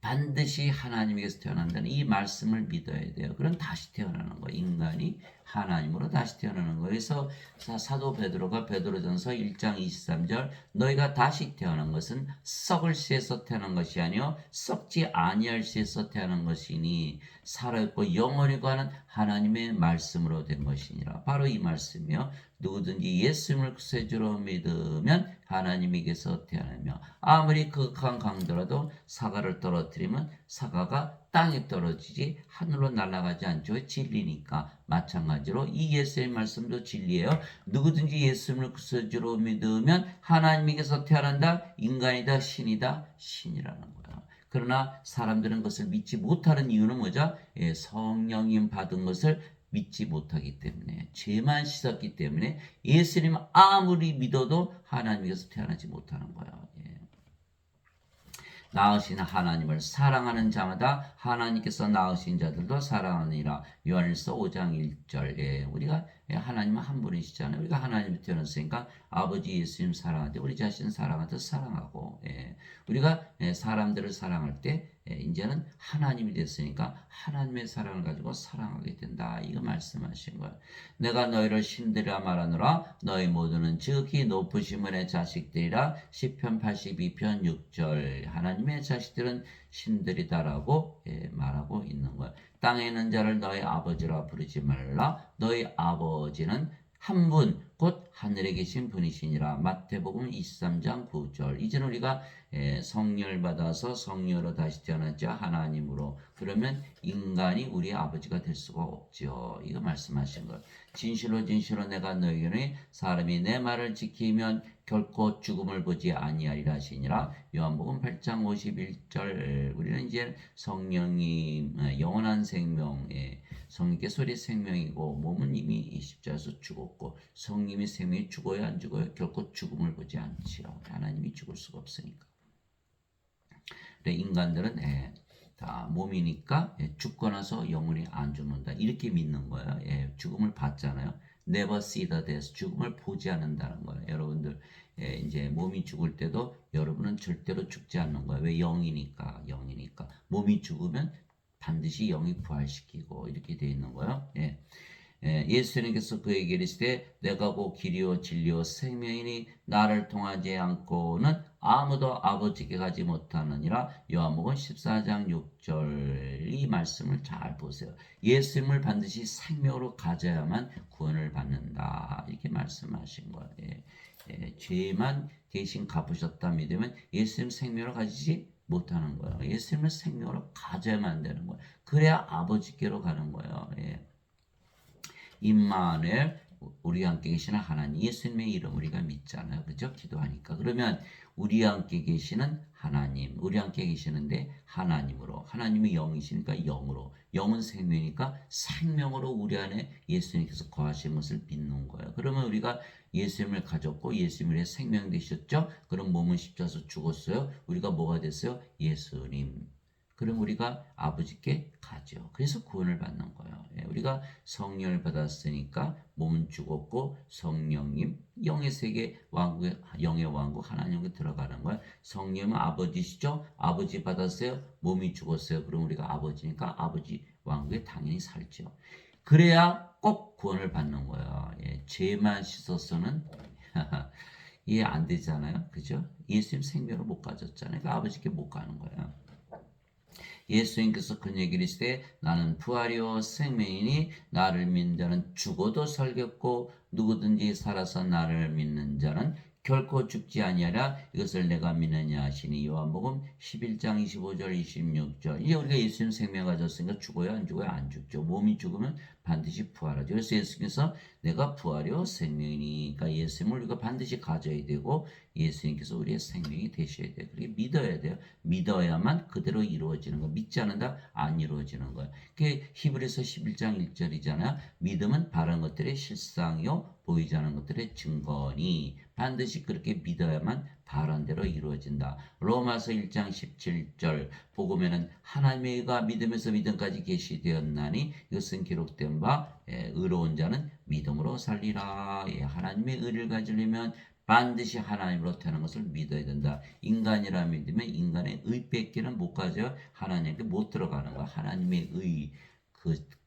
반드시 하나님에게서 태어난다는 이 말씀을 믿어야 돼요. 그럼 다시 태어나는 거예요. 인간이 하나님으로 다시 태어나는 거예요. 그래서 사도 베드로가 베드로전서 1장 23절 너희가 다시 태어난 것은 썩을 씨에서 태어난 것이 아니요 썩지 아니할 씨에서 태어난 것이니 살아있고 영원히 가는 하나님의 말씀으로 된 것이니라. 바로 이 말씀이요. 누구든지 예수님을 구세주로 믿으면 하나님에게서 태어나며 아무리 극한 강도라도 사과를 떨어뜨리면 사과가 땅에 떨어지지 하늘로 날아가지 않죠. 진리니까. 마찬가지로 이 예수의 말씀도 진리예요. 누구든지 예수님을 구세주로 믿으면 하나님에게서 태어난다. 인간이다. 신이다. 신이라는 거예요. 그러나 사람들은 그것을 믿지 못하는 이유는 뭐죠? 성령님 받은 것을 믿지 못하기 때문에 죄만 씻었기 때문에 예수님 아무리 믿어도 하나님께서 태어나지 못하는 거예요. 낳으신 하나님을 사랑하는 자마다 하나님께서 낳으신 자들도 사랑하느니라. 요한일서 5장 1절. 우리가 하나님은 한 분이시잖아요. 우리가 하나님을 태어났으니까 아버지 예수님 사랑하되 우리 자신 사랑하듯 사랑하고 우리가 사람들을 사랑할 때 이제는 하나님이 됐으니까 하나님의 사랑을 가지고 사랑하게 된다. 이거 말씀하신 거예요. 내가 너희를 신들이라 말하노라. 너희 모두는 지극히 높으신 분의 자식들이라. 시편 82편 6절. 하나님의 자식들은 신들이다라고 말하고 있는 거예요. 땅에 있는 자를 너희 아버지라 부르지 말라. 너희 아버지는 한 분, 곧 하늘에 계신 분이시니라. 마태복음 23장 9절. 이제는 우리가 성령을 받아서 성령으로 다시 태어났죠. 하나님으로. 그러면 인간이 우리의 아버지가 될 수가 없죠. 이거 말씀하신 것. 진실로 진실로 내가 너희에게 사람이 내 말을 지키면 결코 죽음을 보지 아니하리라 하시니라. 요한복음 8장 51절. 우리는 이제 성령이 영원한 생명, 성령께서 우리 생명이고 몸은 이미 십자가에서 죽었고 성님이 생명이 죽어야 안 죽어요? 결코 죽음을 보지 않지요. 하나님이 죽을 수가 없으니까. 인간들은 다 몸이니까 죽고 나서 영원히 안 죽는다. 이렇게 믿는 거예요. 죽음을 봤잖아요. Never see the death. 죽음을 보지 않는다는 거예요. 여러분들 이제 몸이 죽을 때도 여러분은 절대로 죽지 않는 거예요. 왜? 영이니까. 몸이 죽으면 반드시 영이 부활시키고 이렇게 돼 있는 거예요. 예수님께서 그에게 이르시되 내가 곧 길이요 진리요 생명이니 나를 통하지 않고는 아무도 아버지께 가지 못하느니라. 요한복음 14장 6절. 이 말씀을 잘 보세요. 예수님을 반드시 생명으로 가져야만 구원을 받는다. 이렇게 말씀하신 거예요. 죄만 대신 갚으셨다 믿으면 예수님 생명으로 가지지 못하는 거예요. 예수님을 생명으로 가져야만 되는 거예요. 그래야 아버지께로 가는 거예요. 임마누엘, 우리와 함께 계시는 하나님, 예수님의 이름 우리가 믿잖아요. 그죠? 기도하니까. 그러면 우리와 함께 계시는 하나님, 우리와 함께 계시는데 하나님으로, 하나님이 영이시니까 영으로, 영은 생명이니까 생명으로 우리 안에 예수님께서 거하신 것을 믿는 거예요. 그러면 우리가 예수님을 가졌고 예수님의 생명 되셨죠? 그럼 몸은 십자가에서 죽었어요. 우리가 뭐가 됐어요? 예수님. 그럼 우리가 아버지께 가죠. 그래서 구원을 받는 거예요. 우리가 성령을 받았으니까 몸은 죽었고 성령님, 영의 세계 왕국의 영의 왕국 하나님께 들어가는 거예요. 성령은 아버지시죠. 아버지 받았어요. 몸이 죽었어요. 그럼 우리가 아버지니까 아버지 왕국에 당연히 살죠. 그래야 꼭 구원을 받는 거예요. 죄만 씻어서는 이해 안 되잖아요. 그죠? 예수님 생명을 못 가졌잖아요. 그러니까 아버지께 못 가는 거예요. 예수님께서 그 얘기를 하시되 나는 부활이요 생명이니 나를 믿는 자는 죽어도 살겠고 누구든지 살아서 나를 믿는 자는 결코 죽지 아니하라. 이것을 내가 믿느냐 하시니. 요한복음 11장 25절 26절. 이제 우리가 예수님 생명 가졌으니까 죽어야 안 죽어야 안 죽죠. 몸이 죽으면 반드시 부활하죠. 그래서 예수님께서 내가 부활이요 생명이니, 그러니까 예수님을 우리가 반드시 가져야 되고 예수님께서 우리의 생명이 되셔야 돼요. 그렇게 믿어야 돼요. 믿어야만 그대로 이루어지는 거. 믿지 않는다 안 이루어지는 거예요. 그게 히브리서 11장 1절이잖아요. 믿음은 바른 것들의 실상이요 보이지 않는 것들의 증거니. 반드시 그렇게 믿어야만 바란대로 이루어진다. 로마서 1장 17절. 복음에는 하나님의 의가 믿음에서 믿음까지 계시되었나니 이것은 기록된 바 의로운 자는 믿음으로 살리라. 하나님의 의를 가지려면 반드시 하나님으로 태어난 것을 믿어야 된다. 인간이라 믿으면 인간의 의밖에는 못 가져요. 하나님께 못 들어가는 거야. 하나님의 의,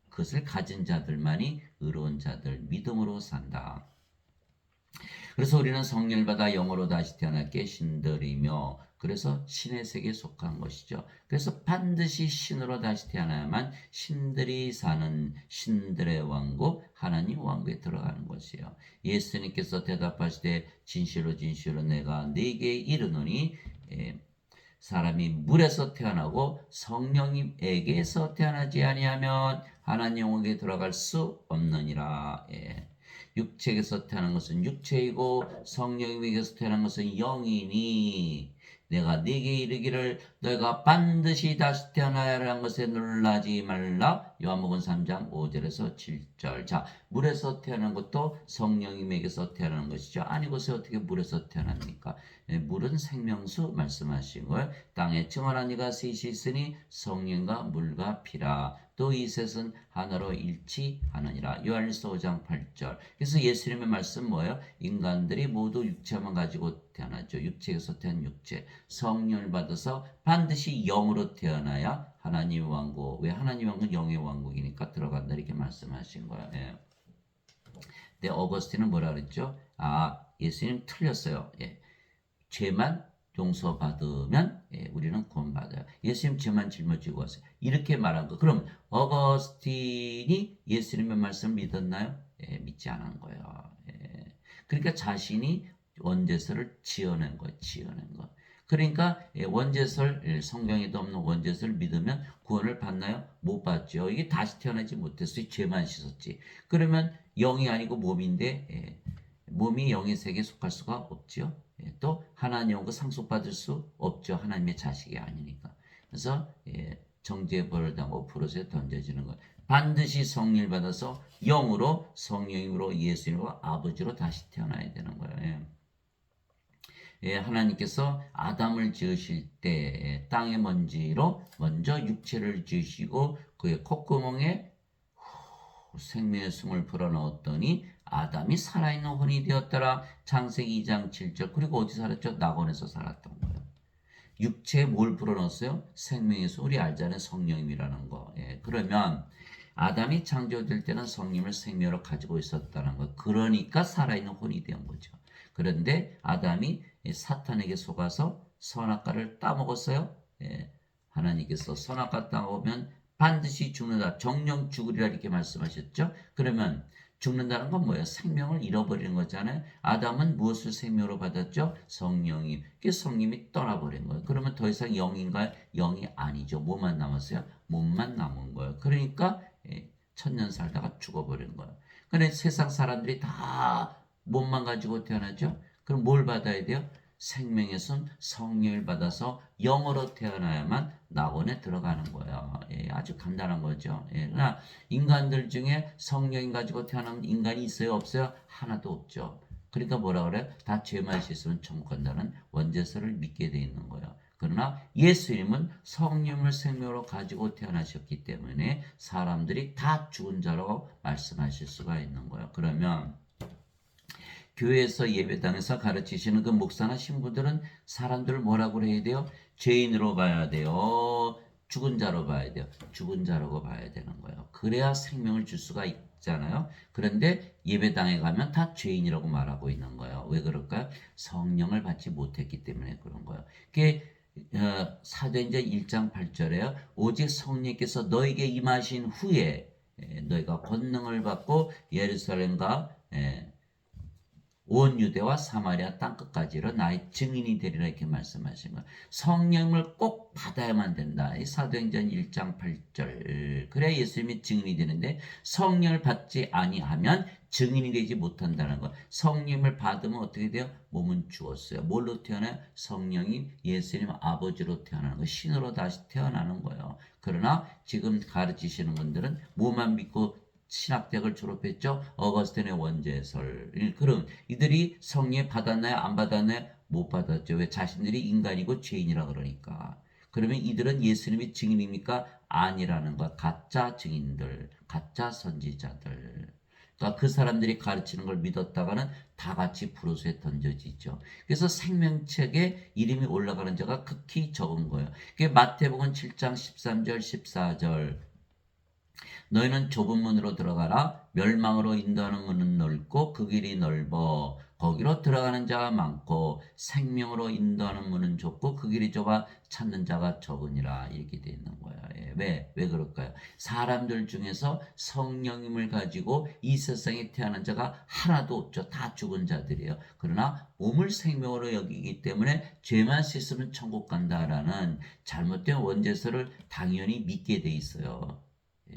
그것을 가진 자들만이 의로운 자들, 믿음으로 산다. 그래서 우리는 성령을 받아 영으로 다시 태어났기에 신들이며, 그래서 신의 세계에 속한 것이죠. 그래서 반드시 신으로 다시 태어나야만 신들이 사는 신들의 왕국, 하나님 왕국에 들어가는 것이에요. 예수님께서 대답하시되 진실로 진실로 내가 네게 이르노니 사람이 물에서 태어나고 성령님에게서 태어나지 아니하면 하나님 왕국에 들어갈 수 없느니라. 육체에서 태어난 것은 육체이고 성령님에게서 태어난 것은 영이니 내가 네게 이르기를 너희가 반드시 다시 태어나야 하는 것에 놀라지 말라. 요한복음 3장 5절에서 7절. 자, 물에서 태어난 것도 성령님에게서 태어나는 것이죠. 아니 그것이 어떻게 물에서 태어납니까? 물은 생명수 말씀하신 거예요. 땅에 청원한 이가 셋이 있으니 성령과 물과 피라. 또 이 셋은 하나로 일치하느니라. 요한일서 5장 8절. 그래서 예수님의 말씀 뭐예요? 인간들이 모두 육체만 가지고 태어났죠. 육체에서 태어난 육체. 성령을 받아서 반드시 영으로 태어나야 하나님 왕국. 왜 하나님 왕국은 영의 왕국이니까 들어간다 이렇게 말씀하신 거예요. 근데 어거스틴은 뭐라 그랬죠? 예수님 틀렸어요. 죄만 용서받으면 우리는 구원받아요. 예수님 죄만 짊어지고 왔어요. 이렇게 말한 거. 그럼 어거스틴이 예수님의 말씀을 믿었나요? 믿지 않은 거예요. 그러니까 자신이 원죄설을 지어낸 거예요. 지어낸 거. 그러니까 원죄설, 성경에도 없는 원죄설을 믿으면 구원을 받나요? 못 받죠. 이게 다시 태어나지 못했어요. 죄만 씻었지. 그러면 영이 아니고 몸인데 몸이 영의 세계에 속할 수가 없죠. 또 하나님과 상속받을 수 없죠. 하나님의 자식이 아니니까. 그래서 정죄의 벌을 당하고 불옷에 던져지는 것. 반드시 성령을 받아서 영으로 성령으로 예수님과 아버지로 다시 태어나야 되는 거예요. 하나님께서 아담을 지으실 때 땅의 먼지로 먼저 육체를 지으시고 그의 콧구멍에 생명의 숨을 불어넣었더니 아담이 살아있는 혼이 되었더라. 창세기 2장 7절. 그리고 어디 살았죠? 낙원에서 살았던 거예요. 육체에 뭘 불어넣었어요? 생명의 숨. 우리 알잖아요. 성령님이라는 거. 그러면 아담이 창조될 때는 성령을 생명으로 가지고 있었다는 거. 그러니까 살아있는 혼이 된 거죠. 그런데 아담이 사탄에게 속아서 선악과를 따먹었어요. 하나님께서 선악과 따먹으면 반드시 죽는다. 정령 죽으리라 이렇게 말씀하셨죠. 그러면 죽는다는 건 뭐예요? 생명을 잃어버리는 거잖아요. 아담은 무엇을 생명으로 받았죠? 성령님. 그 성령님이 떠나버린 거예요. 그러면 더 이상 영인가요? 영이 아니죠. 뭐만 남았어요? 몸만 남은 거예요. 그러니까 천년 살다가 죽어버린 거예요. 그런데 세상 사람들이 다 몸만 가지고 태어나죠? 그럼 뭘 받아야 돼요? 생명의 숨, 성령을 받아서 영으로 태어나야만 낙원에 들어가는 거예요. 아주 간단한 거죠. 그러나 인간들 중에 성령을 가지고 태어난 인간이 있어요? 없어요? 하나도 없죠. 그러니까 뭐라 그래요? 다 죄만 씻으면 천국 간다는 원죄설을 믿게 돼 있는 거예요. 그러나 예수님은 성령을 생명으로 가지고 태어나셨기 때문에 사람들이 다 죽은 자라고 말씀하실 수가 있는 거예요. 그러면 교회에서 예배당에서 가르치시는 그 목사나 신부들은 사람들을 뭐라고 해야 돼요? 죄인으로 봐야 돼요. 죽은 자로 봐야 돼요. 죽은 자라고 봐야 되는 거예요. 그래야 생명을 줄 수가 있잖아요. 그런데 예배당에 가면 다 죄인이라고 말하고 있는 거예요. 왜 그럴까요? 성령을 받지 못했기 때문에 그런 거예요. 그게 사도행전 1장 8절에요. 오직 성령께서 너에게 임하신 후에 너희가 권능을 받고 예루살렘과 온 유대와 사마리아 땅끝까지로 나의 증인이 되리라 이렇게 말씀하신 거예요. 성령을 꼭 받아야만 된다. 이 사도행전 1장 8절. 그래야 예수님이 증인이 되는데 성령을 받지 아니하면 증인이 되지 못한다는 거. 성령을 받으면 어떻게 돼요? 몸은 죽었어요. 뭘로 태어나요? 성령이 예수님 아버지로 태어나는 거. 신으로 다시 태어나는 거예요. 그러나 지금 가르치시는 분들은 뭐만 믿고 신학대학을 졸업했죠. 어거스틴의 원죄설. 그럼 이들이 성령 받았나요? 안 받았나요? 못 받았죠. 왜? 자신들이 인간이고 죄인이라 그러니까. 그러면 이들은 예수님이 증인입니까? 아니라는 것. 가짜 증인들, 가짜 선지자들. 그러니까 그 사람들이 가르치는 걸 믿었다가는 다 같이 불호수에 던져지죠. 그래서 생명책에 이름이 올라가는 자가 극히 적은 거예요. 그게 마태복음 7장 13절, 14절. 너희는 좁은 문으로 들어가라. 멸망으로 인도하는 문은 넓고 그 길이 넓어 거기로 들어가는 자가 많고 생명으로 인도하는 문은 좁고 그 길이 좁아 찾는 자가 적으니라 이렇게 되어 있는 거야. 왜 그럴까요? 사람들 중에서 성령님을 가지고 이 세상에 태어난 자가 하나도 없죠. 다 죽은 자들이에요. 그러나 몸을 생명으로 여기기 때문에 죄만 씻으면 천국 간다라는 잘못된 원죄설을 당연히 믿게 돼 있어요.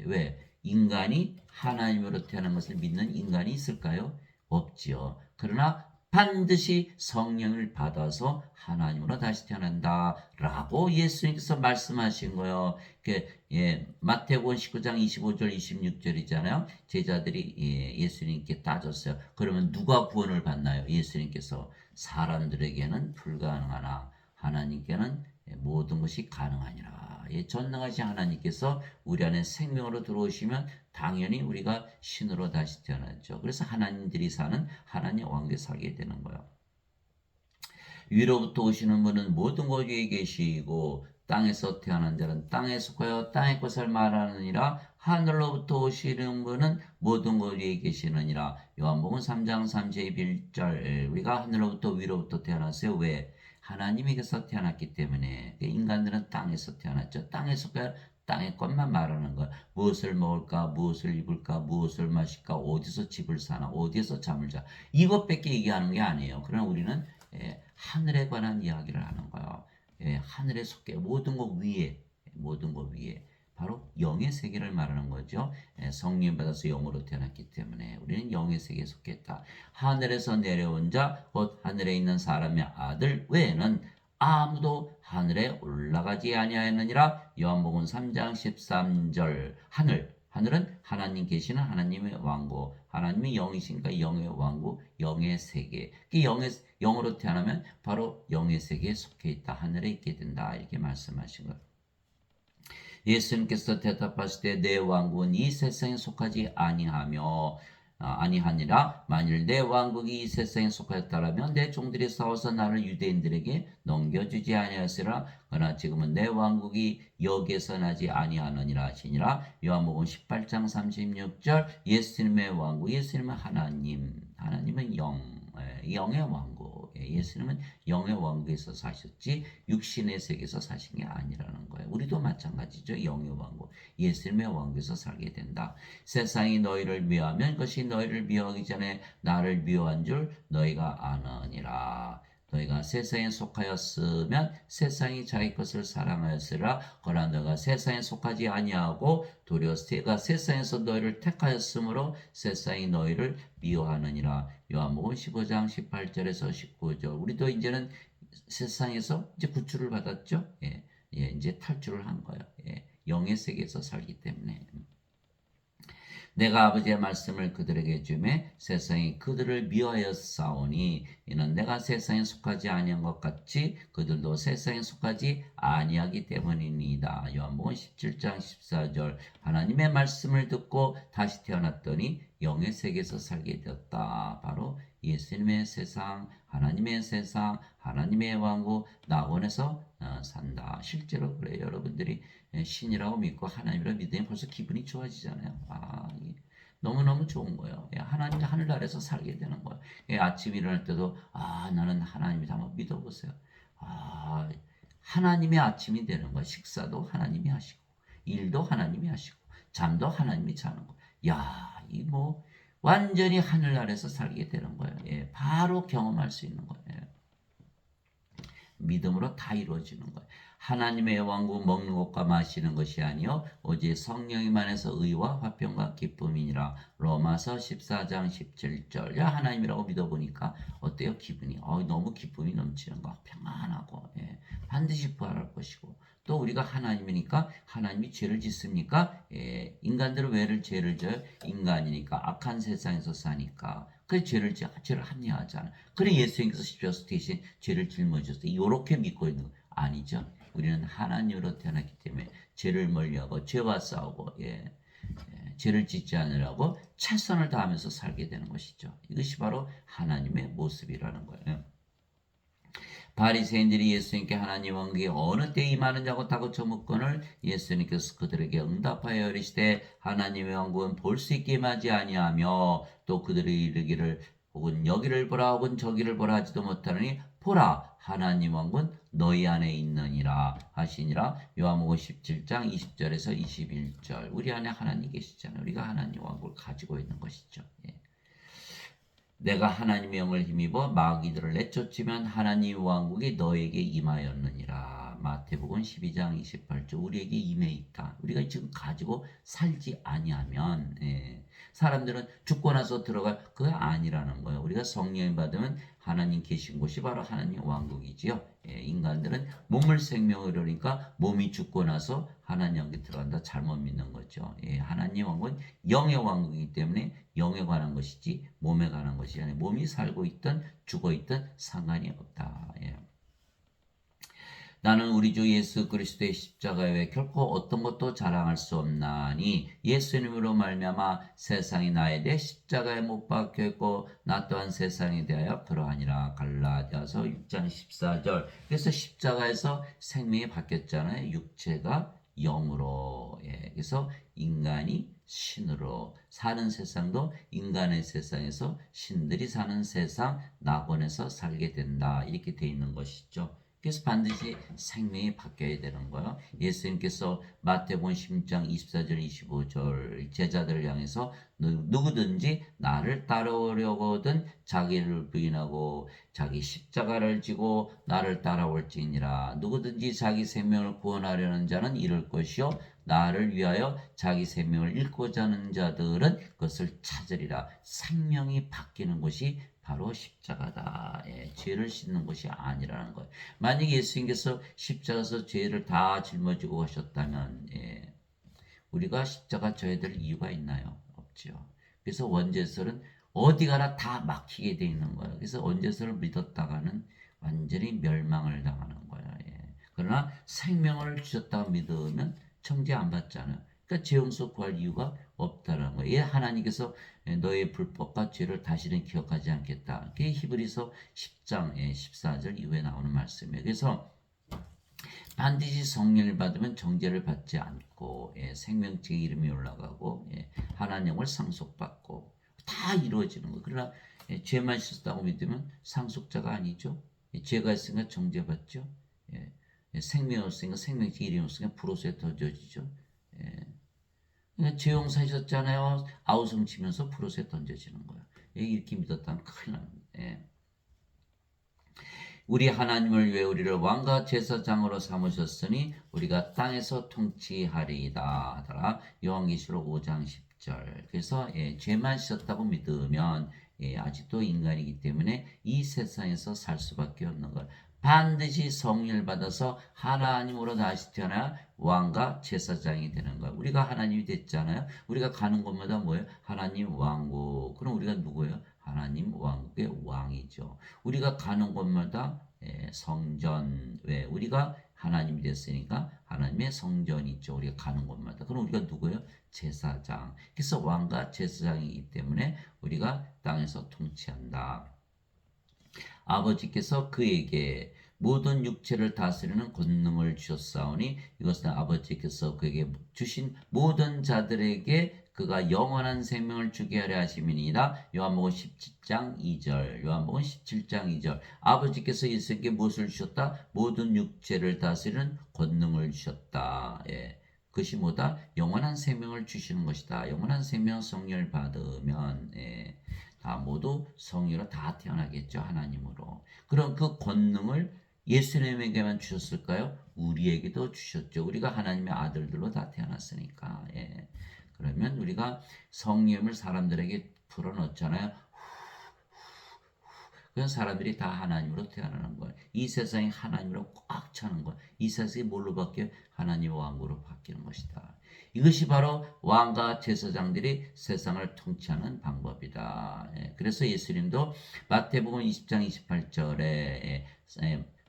왜? 인간이 하나님으로 태어난 것을 믿는 인간이 있을까요? 없지요. 그러나 반드시 성령을 받아서 하나님으로 다시 태어난다라고 예수님께서 말씀하신 거예요. 마태복음 19장 25절 26절이잖아요. 제자들이 예수님께 따졌어요. 그러면 누가 구원을 받나요? 예수님께서 사람들에게는 불가능하나 하나님께는 모든 것이 가능하니라. 전능하신 하나님께서 우리 안에 생명으로 들어오시면 당연히 우리가 신으로 다시 태어나죠. 그래서 하나님들이 사는 하나님 왕국에 살게 되는 거예요. 위로부터 오시는 분은 모든 곳 위에 계시고 땅에서 태어난 자는 땅에 속하여 땅의 것을 말하느니라. 하늘로부터 오시는 분은 모든 곳 위에 계시느니라. 요한복음 3장 31절. 우리가 하늘로부터 위로부터 태어났어요. 왜? 하나님에게서 태어났기 때문에 인간들은 땅에서 태어났죠. 땅에 속하여 땅의 것만 말하는 거야. 무엇을 먹을까, 무엇을 입을까, 무엇을 마실까, 어디서 집을 사나, 어디서 잠을 자. 이것밖에 얘기하는 게 아니에요. 그러나 우리는 하늘에 관한 이야기를 하는 거예요. 하늘에 속해 모든 것 위에, 모든 것 위에. 바로 영의 세계를 말하는 거죠. 성령 받아서 영으로 태어났기 때문에 우리는 영의 세계에 속했다. 하늘에서 내려온 자, 곧 하늘에 있는 사람의 아들 외에는 아무도 하늘에 올라가지 아니하였느니라. 요한복음 3장 13절. 하늘은 하나님 계시는 하나님의 왕국, 하나님의 영이신가 영의 왕국, 영의 세계. 영으로 태어나면 바로 영의 세계에 속해 있다. 하늘에 있게 된다. 이렇게 말씀하신 거예요. 예수님께서 대답하실 때 내 왕국은 이 세상에 속하지 아니하니라. 만일 내 왕국이 이 세상에 속하였다라면 내 종들이 싸워서 나를 유대인들에게 넘겨주지 아니하였으라. 그러나 지금은 내 왕국이 여기에서 나지 아니하느니라 하시니라. 요한복음 18장 36절. 예수님의 왕국, 예수님은 하나님은 영의 왕국. 예수님은 영의 왕국에서 사셨지 육신의 세계에서 사신 게 아니라는 거예요. 우리도 마찬가지죠. 영의 왕국, 예수님의 왕국에서 살게 된다. 세상이 너희를 미워하면 그것이 너희를 미워하기 전에 나를 미워한 줄 너희가 아느니라. 너희가 세상에 속하였으면 세상이 자기 것을 사랑하였으라. 그러나 너희가 세상에 속하지 아니하고 도리어 내가 세상에서 너희를 택하였으므로 세상이 너희를 미워하느니라. 요한복음 15장 18절에서 19절. 우리도 이제는 세상에서 이제 구출을 받았죠. 이제 탈출을 한 거예요. 영의 세계에서 살기 때문에. 내가 아버지의 말씀을 그들에게 주매 세상이 그들을 미워하였사오니 이는 내가 세상에 속하지 아니한 것 같이 그들도 세상에 속하지 아니하기 때문이니이다. 요한복음 17장 14절. 하나님의 말씀을 듣고 다시 태어났더니 영의 세계에서 살게 되었다. 바로 예수님의 세상, 하나님의 세상, 하나님의 왕국, 낙원에서 산다. 실제로 그래요. 여러분들이 신이라고 믿고 하나님이라고 믿으면 벌써 기분이 좋아지잖아요. 너무너무 좋은 거예요. 하나님 하늘나라에서 살게 되는 거예요. 아침 일어날 때도 나는 하나님이다 한번 믿어보세요. 하나님의 아침이 되는 거예요. 식사도 하나님이 하시고 일도 하나님이 하시고 잠도 하나님이 자는 거예요. 완전히 하늘나라에서 살게 되는 거예요. 바로 경험할 수 있는 거예요. 믿음으로 다 이루어지는 거예요. 하나님의 왕국 먹는 것과 마시는 것이 아니요 오직 성령이만해서 의와 화평과 기쁨이니라. 로마서 14장 17절. 하나님이라고 믿어보니까 어때요? 기분이 너무 기쁨이 넘치는 거. 평안하고 반드시 부활할 것이고 또 우리가 하나님이니까 하나님이 죄를 짓습니까? 인간들은 왜 죄를 져요? 인간이니까 악한 세상에서 사니까 그래 죄를 합리화하잖아. 그래 예수님께서 십자가에서 대신 죄를 짊어졌어. 이렇게 믿고 있는 거 아니죠. 우리는 하나님으로 태어났기 때문에 죄를 멀리하고 죄와 싸우고 죄를 짓지 않으라고 최선을 다하면서 살게 되는 것이죠. 이것이 바로 하나님의 모습이라는 거예요. 바리새인들이 예수님께 하나님 왕국이 어느 때 임하느냐고 다그쳐 묻거늘 예수님께서 그들에게 응답하여 이르시되 하나님의 왕국은 볼 수 있게 임하지 아니하며 또 그들이 이르기를 혹은 여기를 보라 혹은 저기를 보라 하지도 못하느니 보라 하나님 왕국은 너희 안에 있느니라 하시니라. 요한복음 17장 20절에서 21절. 우리 안에 하나님 계시잖아요. 우리가 하나님 왕국을 가지고 있는 것이죠. 내가 하나님의 영을 힘입어 마귀들을 내쫓으면 하나님 왕국이 너에게 임하였느니라. 마태복음 12장 28절. 우리에게 임해 있다. 우리가 지금 가지고 살지 아니하면 사람들은 죽고 나서 들어갈 그거 아니라는 거예요. 우리가 성령을 받으면 하나님 계신 곳이 바로 하나님 왕국이지요. 인간들은 몸을 생명을 이러니까 몸이 죽고 나서 하나님 왕국에 들어간다. 잘못 믿는 거죠. 하나님 왕국은 영의 왕국이기 때문에 영에 관한 것이지 몸에 관한 것이 아니라 몸이 살고 있든 죽어 있든 상관이 없다. 나는 우리 주 예수 그리스도의 십자가 외에 결코 어떤 것도 자랑할 수 없나니 예수님으로 말미암아 세상이 나에 대해 십자가에 못 박혀 있고 나 또한 세상에 대하여 그러하니라. 갈라디아서 6장 14절. 그래서 십자가에서 생명이 바뀌었잖아요. 육체가 영으로. 그래서 인간이 신으로 사는 세상도 인간의 세상에서 신들이 사는 세상 낙원에서 살게 된다. 이렇게 돼 있는 것이죠. 그래서 반드시 생명이 바뀌어야 되는 거예요. 예수님께서 마태복음 16장 24절 25절 제자들을 향해서 누구든지 나를 따라오려거든 자기를 부인하고 자기 십자가를 지고 나를 따라올지니라. 누구든지 자기 생명을 구원하려는 자는 잃을 것이요 나를 위하여 자기 생명을 잃고자 하는 자들은 그것을 찾으리라. 생명이 바뀌는 것이 바로 십자가다. 예, 죄를 씻는 것이 아니라는 거예요. 만약에 예수님께서 십자가에서 죄를 다 짊어지고 가셨다면 우리가 십자가 져야 될 이유가 있나요? 없죠. 그래서 원죄설은 어디 가나 다 막히게 돼 있는 거예요. 그래서 원죄설을 믿었다가는 완전히 멸망을 당하는 거예요. 그러나 생명을 주셨다고 믿으면 정죄 안 받잖아요. 그러니까 죄 용서 구할 이유가 없다는 거예요. 하나님께서 너의 불법과 죄를 다시는 기억하지 않겠다. 그게 히브리서 10장 14절 이후에 나오는 말씀이에요. 그래서 반드시 성령을 받으면 정죄를 받지 않고 생명책의 이름이 올라가고 하나님을 상속받고 다 이루어지는 거예요. 그러나 죄만 씻었다고 믿으면 상속자가 아니죠. 죄가 있으니까 정죄받죠. 생명이 없으니까 생명책의 이름이 없으니까 불옷에 던져지죠. 그러니까 죄 용서하셨잖아요. 아우성 치면서 불옷에 던져지는 거예요. 이렇게 믿었다면 큰일 납니다. 우리 하나님을 위해 우리를 왕과 제사장으로 삼으셨으니 우리가 땅에서 통치하리이다 하더라. 요한계시록 5장 10절. 그래서 죄만 씻었다고 믿으면 아직도 인간이기 때문에 이 세상에서 살 수밖에 없는 걸. 반드시 성령을 받아서 하나님으로 다시 태어나 왕과 제사장이 되는 거예요. 우리가 하나님이 됐잖아요. 우리가 가는 곳마다 뭐예요? 하나님 왕국. 그럼 우리가 누구예요? 하나님 왕국의 왕이죠. 우리가 가는 곳마다 성전. 왜? 우리가 하나님이 됐으니까 하나님의 성전이 있죠. 우리가 가는 곳마다. 그럼 우리가 누구예요? 제사장. 그래서 왕과 제사장이기 때문에 우리가 땅에서 통치한다. 아버지께서 그에게 모든 육체를 다스리는 권능을 주셨사오니 이것은 아버지께서 그에게 주신 모든 자들에게 그가 영원한 생명을 주게 하려 하심이니이다. 요한복음 17장 2절. 요한복음 17장 2절. 아버지께서 예수님께 무엇을 주셨다? 모든 육체를 다스리는 권능을 주셨다. 그것이 뭐다? 영원한 생명을 주시는 것이다. 영원한 생명 성령을 받으면 다 모두 성령으로 다 태어나겠죠. 하나님으로. 그럼 그 권능을 예수님에게만 주셨을까요? 우리에게도 주셨죠. 우리가 하나님의 아들들로 다 태어났으니까. 그러면 우리가 성령을 사람들에게 풀어넣잖아요. 그래서 사람들이 다 하나님으로 태어나는 거예요. 이 세상이 하나님으로 꽉 차는 거예요. 이 세상이 뭘로 바뀌어요? 하나님의 왕국으로 바뀌는 것이다. 이것이 바로 왕과 제사장들이 세상을 통치하는 방법이다. 그래서 예수님도 마태복음 20장 28절에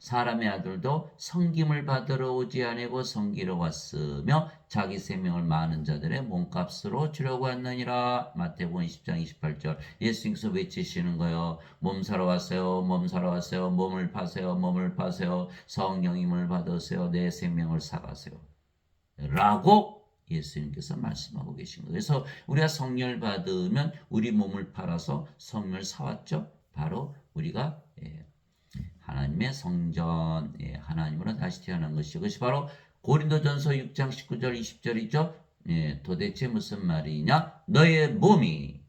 사람의 아들도 섬김을 받으러 오지 아니고 섬기러 왔으며 자기 생명을 많은 자들의 몸값으로 주려고 왔느니라. 마태복음 20장 28절. 예수님께서 외치시는 거예요. 몸 사러 왔어요. 몸 사러 왔어요. 몸을 파세요. 몸을 파세요. 성령님을 받으세요. 내 생명을 사가세요. 라고 예수님께서 말씀하고 계신 거예요. 그래서 우리가 성령을 받으면 우리 몸을 팔아서 성령을 사왔죠. 바로 우리가 하나님의 성전, 하나님으로 다시 태어난 것이죠. 그것이 바로 고린도전서 6장 19절 20절이죠. 도대체 무슨 말이냐? 너의 몸이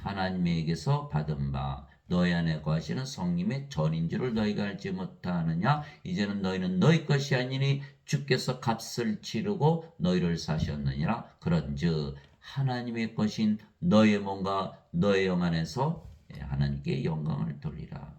하나님에게서 받은 바 너희 안에 거하시는 성님의 전인 줄을 너희가 알지 못하느냐? 이제는 너희는 너희 것이 아니니 주께서 값을 치르고 너희를 사셨느니라. 그런즉 하나님의 것인 너의 몸과 너의 영 안에서 하나님께 영광을 돌리라.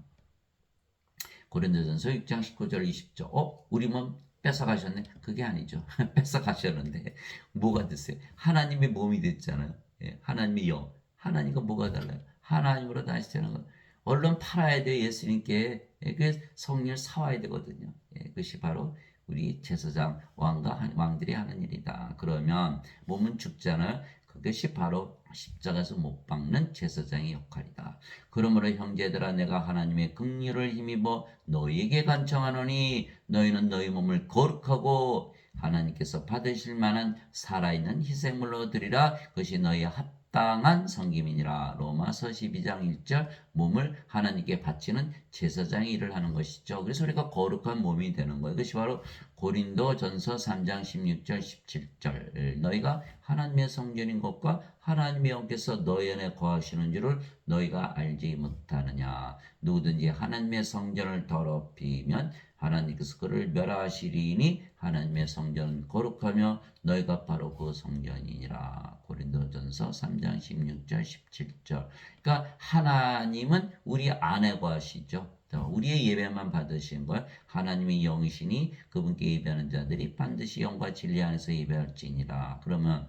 고린도전서 6장 19절 20절. 우리 몸 뺏어가셨네? 그게 아니죠. 뺏어가셨는데 뭐가 됐어요? 하나님의 몸이 됐잖아요. 하나님의 영. 하나님과 뭐가 달라요? 하나님으로 다시 되는 것. 얼른 팔아야 돼요. 예수님께. 그 성령을 사와야 되거든요. 그것이 바로 우리 제사장 왕들이 하는 일이다. 그러면 몸은 죽잖아요. 그것이 바로 십자가에서 못 박는 제사장의 역할이다. 그러므로 형제들아 내가 하나님의 긍휼을 힘입어 너희에게 간청하노니 너희는 너희 몸을 거룩하고 하나님께서 받으실 만한 살아있는 희생물로 드리라. 그것이 너희 합당한 섬김이니라. 로마서 12장 1절 몸을 하나님께 바치는 제사장의 일을 하는 것이죠. 그래서 우리가 거룩한 몸이 되는 거예요. 그것이 바로 고린도전서 3장 16절 17절 너희가 하나님의 성전인 것과 하나님의 영께서 너희 안에 거하시는 줄을 너희가 알지 못하느냐. 누구든지 하나님의 성전을 더럽히면 하나님께서 그를 멸하시리니 하나님의 성전은 거룩하며 너희가 바로 그 성전이니라. 고린도전서 3장 16절 17절. 그러니까 하나님은 우리 안에 거하시죠. 우리의 예배만 받으신 거예요. 하나님의 영이시니 그분께 예배하는 자들이 반드시 영과 진리 안에서 예배할지니라. 그러면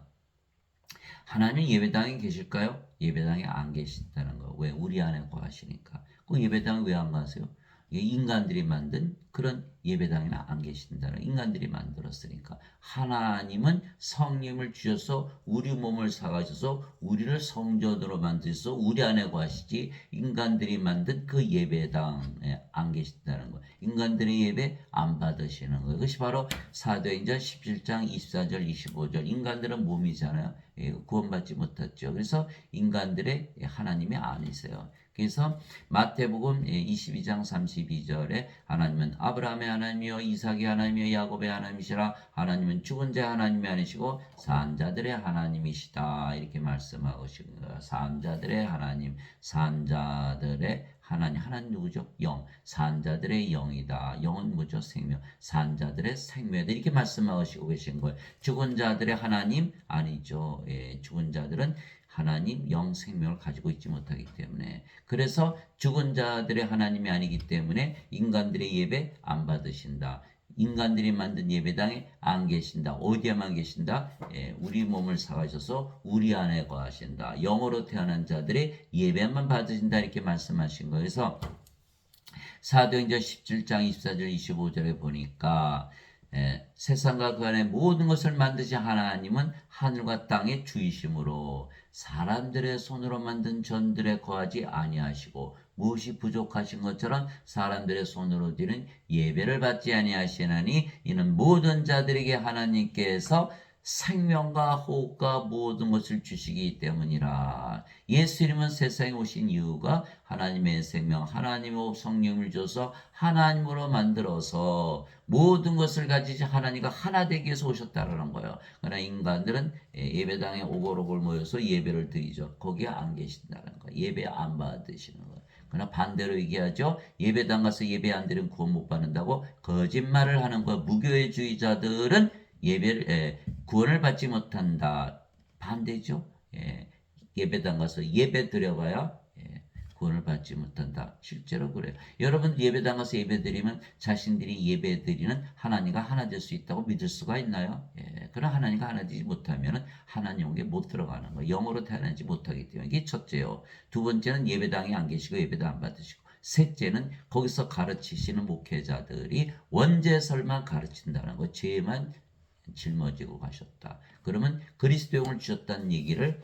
하나님은 예배당에 계실까요? 예배당에 안 계신다는 거. 왜? 우리 안에 거하시니까. 그 예배당에 왜 안 가세요? 인간들이 만든 그런 예배당에는 안 계신다는, 인간들이 만들었으니까. 하나님은 성령을 주셔서 우리 몸을 사가셔서 우리를 성전으로 만드셔서 우리 안에 거하시지 인간들이 만든 그 예배당에 안 계신다는 거예요. 인간들의 예배 안 받으시는 거예요. 그것이 바로 사도행전 17장 24절 25절. 인간들은 몸이잖아요. 구원받지 못했죠. 그래서 인간들의 하나님이 아니세요. 그래서 마태복음 22장 32절에 하나님은 아브라함의 하나님이요 이삭의 하나님이요 야곱의 하나님이시라. 하나님은 죽은 자 하나님이 아니시고 산 자들의 하나님이시다. 이렇게 말씀하고 있습니다. 산 자들의 하나님, 산 자들의 하나님. 하나님 누구죠? 영. 산 자들의 영이다. 영은 뭐죠? 생명. 산 자들의 생명이다. 이렇게 말씀하시고 계신 거예요. 죽은 자들의 하나님 아니죠. 죽은 자들은 하나님 영 생명을 가지고 있지 못하기 때문에, 그래서 죽은 자들의 하나님이 아니기 때문에 인간들의 예배 안 받으신다. 인간들이 만든 예배당에 안 계신다. 어디에만 계신다? 우리 몸을 사가셔서 우리 안에 거하신다. 영으로 태어난 자들의 예배만 받으신다. 이렇게 말씀하신 거예요. 그래서 사도행전 17장 24절 25절에 보니까 세상과 그 안에 모든 것을 만드신 하나님은 하늘과 땅의 주이심으로 사람들의 손으로 만든 전들에 거하지 아니하시고 무엇이 부족하신 것처럼 사람들의 손으로 드리는 예배를 받지 아니하시나니 이는 모든 자들에게 하나님께서 생명과 호흡과 모든 것을 주시기 때문이라. 예수님은 세상에 오신 이유가 하나님의 생명, 하나님의 성령을 줘서 하나님으로 만들어서 모든 것을 가지지 하나님과 하나 되기 위해서 오셨다라는 거예요. 그러나 인간들은 예배당에 오골오골 모여서 예배를 드리죠. 거기에 안 계신다는 거예요. 예배 안 받으시는 거예요. 그러나 반대로 얘기하죠. 예배당 가서 예배 안 드리면 구원 못 받는다고 거짓말을 하는 거. 무교회주의자들은 구원을 받지 못한다. 반대죠. 예배당 가서 예배 드려봐야 구원을 받지 못한다. 실제로 그래요. 여러분 예배당 가서 예배 드리면 자신들이 예배 드리는 하나님과 하나 될 수 있다고 믿을 수가 있나요? 그러나 하나님과 하나 되지 못하면 하나님에게 못 들어가는 거예요. 영으로 태어나지 못하기 때문에. 이게 첫째요. 두 번째는 예배당에 안 계시고 예배도 안 받으시고. 셋째는 거기서 가르치시는 목회자들이 원죄설만 가르친다는 거. 죄만 짊어지고 가셨다. 그러면 그리스도용을 주셨다는 얘기를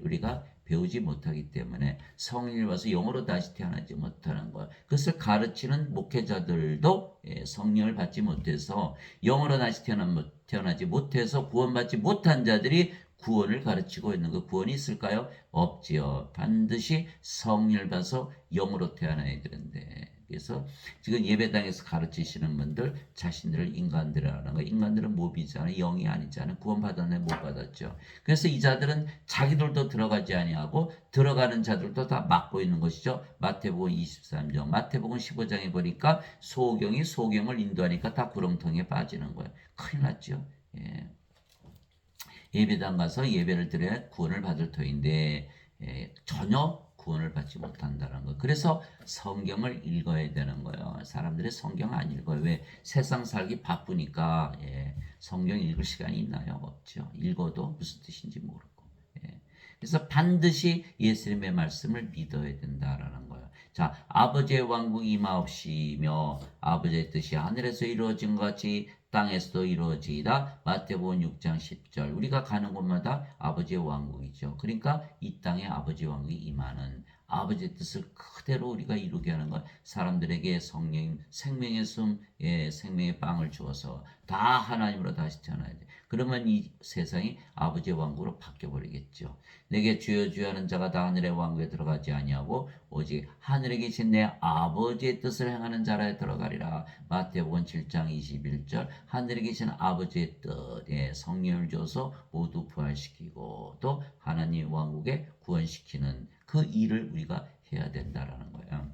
우리가 배우지 못하기 때문에 성령을 와서 영으로 다시 태어나지 못하는 것. 그것을 가르치는 목회자들도 성령을 받지 못해서 영으로 다시 태어나지 못해서 구원받지 못한 자들이 구원을 가르치고 있는 거. 구원이 있을까요? 없지요. 반드시 성령을 받아서 영으로 태어나야 되는데. 그래서 지금 예배당에서 가르치시는 분들 자신들을 인간들이라는 거. 인간들은 몸이잖아요. 영이 아니잖아요. 구원받았네 못 받았죠. 그래서 이 자들은 자기들도 들어가지 아니하고 들어가는 자들도 다 막고 있는 것이죠. 마태복음 23장, 마태복음 15장에 보니까 소경이 소경을 인도하니까 다 구렁텅이에 빠지는 거예요. 큰일 났죠. 예배당 가서 예배를 드려야 구원을 받을 터인데 전혀 구원을 받지 못한다는 거. 그래서 성경을 읽어야 되는 거예요. 사람들이 성경 안 읽어요. 왜? 세상 살기 바쁘니까. 성경 읽을 시간이 있나요? 없죠. 읽어도 무슨 뜻인지 모르고. 그래서 반드시 예수님의 말씀을 믿어야 된다라는 거예요. 자, 아버지의 왕국이 임하옵시며 아버지의 뜻이 하늘에서 이루어진 것 같이 땅에서도 이루어지이다. 마태복음 6장 10절. 우리가 가는 곳마다 아버지의 왕국이죠. 그러니까 이 땅에 아버지의 왕국이 임하는, 아버지의 뜻을 그대로 우리가 이루게 하는 것. 사람들에게 성령 생명의 숨, 생명의 빵을 주어서 다 하나님으로 다시 태어나야 돼. 그러면 이 세상이 아버지의 왕국으로 바뀌어버리겠죠. 내게 주여 주여 하는 자가 다 하늘의 왕국에 들어가지 아니하고 오직 하늘에 계신 내 아버지의 뜻을 행하는 자라에 들어가리라. 마태복음 7장 21절. 하늘에 계신 아버지의 뜻에 성령을 줘서 모두 부활시키고 또 하나님 왕국에 구원시키는 그 일을 우리가 해야 된다라는 거예요.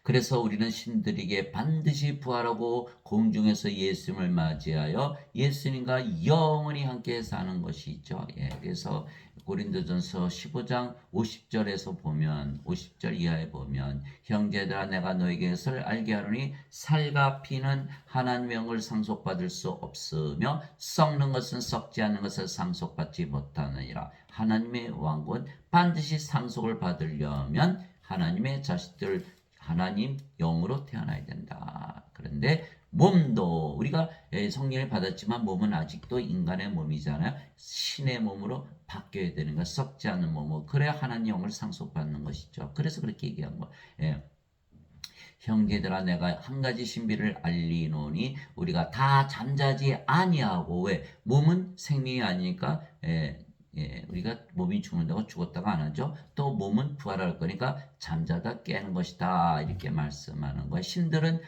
그래서 우리는 신들에게 반드시 부활하고 공중에서 예수님을 맞이하여 예수님과 영원히 함께 사는 것이 있죠. 그래서 고린도전서 15장 50절에서 보면 50절 이하에 보면 형제들아 내가 너에게 것을 알게 하노니 살과 피는 하나님의 영을 상속받을 수 없으며 썩는 것은 썩지 않는 것을 상속받지 못하느니라. 하나님의 왕국은 반드시 상속을 받으려면 하나님의 자식들 하나님 영으로 태어나야 된다. 그런데 몸도 우리가 성령을 받았지만 몸은 아직도 인간의 몸이잖아요. 신의 몸으로 바뀌어야 되는 거, 썩지 않는 몸으로. 그래야 하나님 영을 상속받는 것이죠. 그래서 그렇게 얘기한 거. 형제들아 내가 한 가지 신비를 알리노니 우리가 다 잠자지 아니하고 왜 몸은 생명이 아니니까 우리가 몸이 죽는다고 죽었다가 안 하죠. 또 몸은 부활할 거니까 잠자다 깨는 것이다 이렇게 말씀하는 거예요. 신들은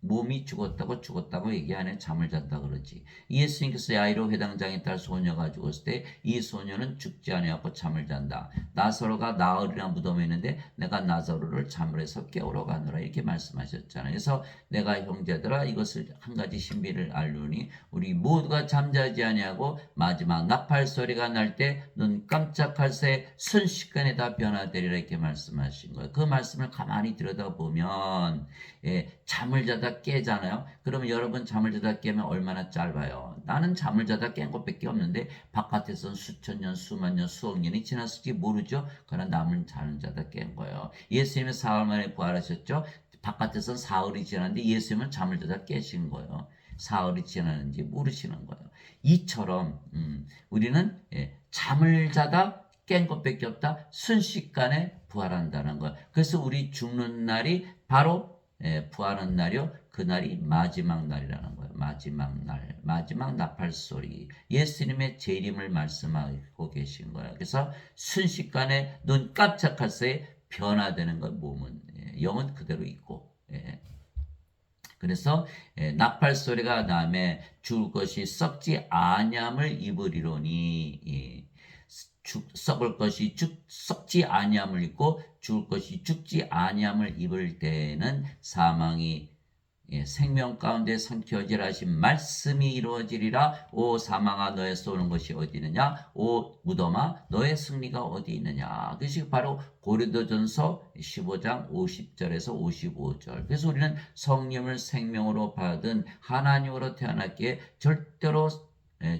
몸이 죽었다고 얘기하네. 잠을 잔다 그러지. 예수님께서 야이로 회당장의 딸 소녀가 죽었을 때 이 소녀는 죽지 아니하고 잠을 잔다. 나사로가 나흘이나 무덤에 있는데 내가 나사로를 잠을 해서 깨우러 가노라 이렇게 말씀하셨잖아요. 그래서 내가 형제들아 이것을 한 가지 신비를 알루니 우리 모두가 잠자지 아니하고 마지막 나팔 소리가 날 때 눈 깜짝할 새 순식간에 다 변화되리라 이렇게 말씀하신 거예요. 그 말씀을 가만히 들여다보면 잠을 자다 깨잖아요. 그러면 여러분 잠을 자다 깨면 얼마나 짧아요? 나는 잠을 자다 깬 것밖에 없는데 바깥에서는 수천 년, 수만 년, 수억 년이 지났을지 모르죠. 그러나 남은 잠을 자다 깬 거예요. 예수님은 사흘 만에 부활하셨죠. 바깥에서는 사흘이 지났는데 예수님은 잠을 자다 깨신 거예요. 사흘이 지났는지 모르시는 거예요. 이처럼 우리는 잠을 자다 깬 것밖에 없다. 순식간에 부활한다는 거. 그래서 우리 죽는 날이 바로 부활한 날이요. 그날이 마지막 날이라는 거예요. 마지막 날, 마지막 나팔 소리. 예수님의 재림을 말씀하고 계신 거예요. 그래서 순식간에 눈 깜짝할 새에 변화되는 것, 몸은 영은 그대로 있고. 그래서 나팔 소리가 나매 죽을 것이 썩지 아니함을 입으리로니 썩을 것이 썩지 아니함을 입고 죽을 것이 죽지 아니함을 입을 때에는 사망이 생명 가운데 삼켜지라 하신 말씀이 이루어지리라. 오 사망아 너의 쏘는 것이 어디 있느냐? 오 무덤아 너의 승리가 어디 있느냐? 그것이 바로 고린도전서 15장 50절에서 55절. 그래서 우리는 성령을 생명으로 받은 하나님으로 태어났기에 절대로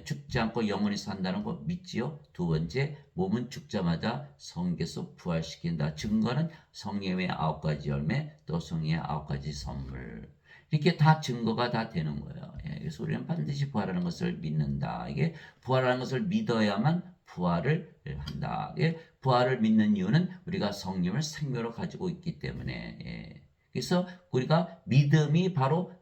죽지 않고 영원히 산다는 거 믿지요? 두 번째, 몸은 죽자마자 성경에서 부활시킨다. 증거는 성령의 9가지 열매, 또 성령의 9가지 선물. 이렇게 다 증거가 다 되는 거예요. 그래서 우리는 반드시 부활하는 것을 믿는다. 이게 부활하는 것을 믿어야만 부활을 한다. 부활을 믿는 이유는 우리가 성령을 생명으로 가지고 있기 때문에. 그래서 우리가 믿음이 바로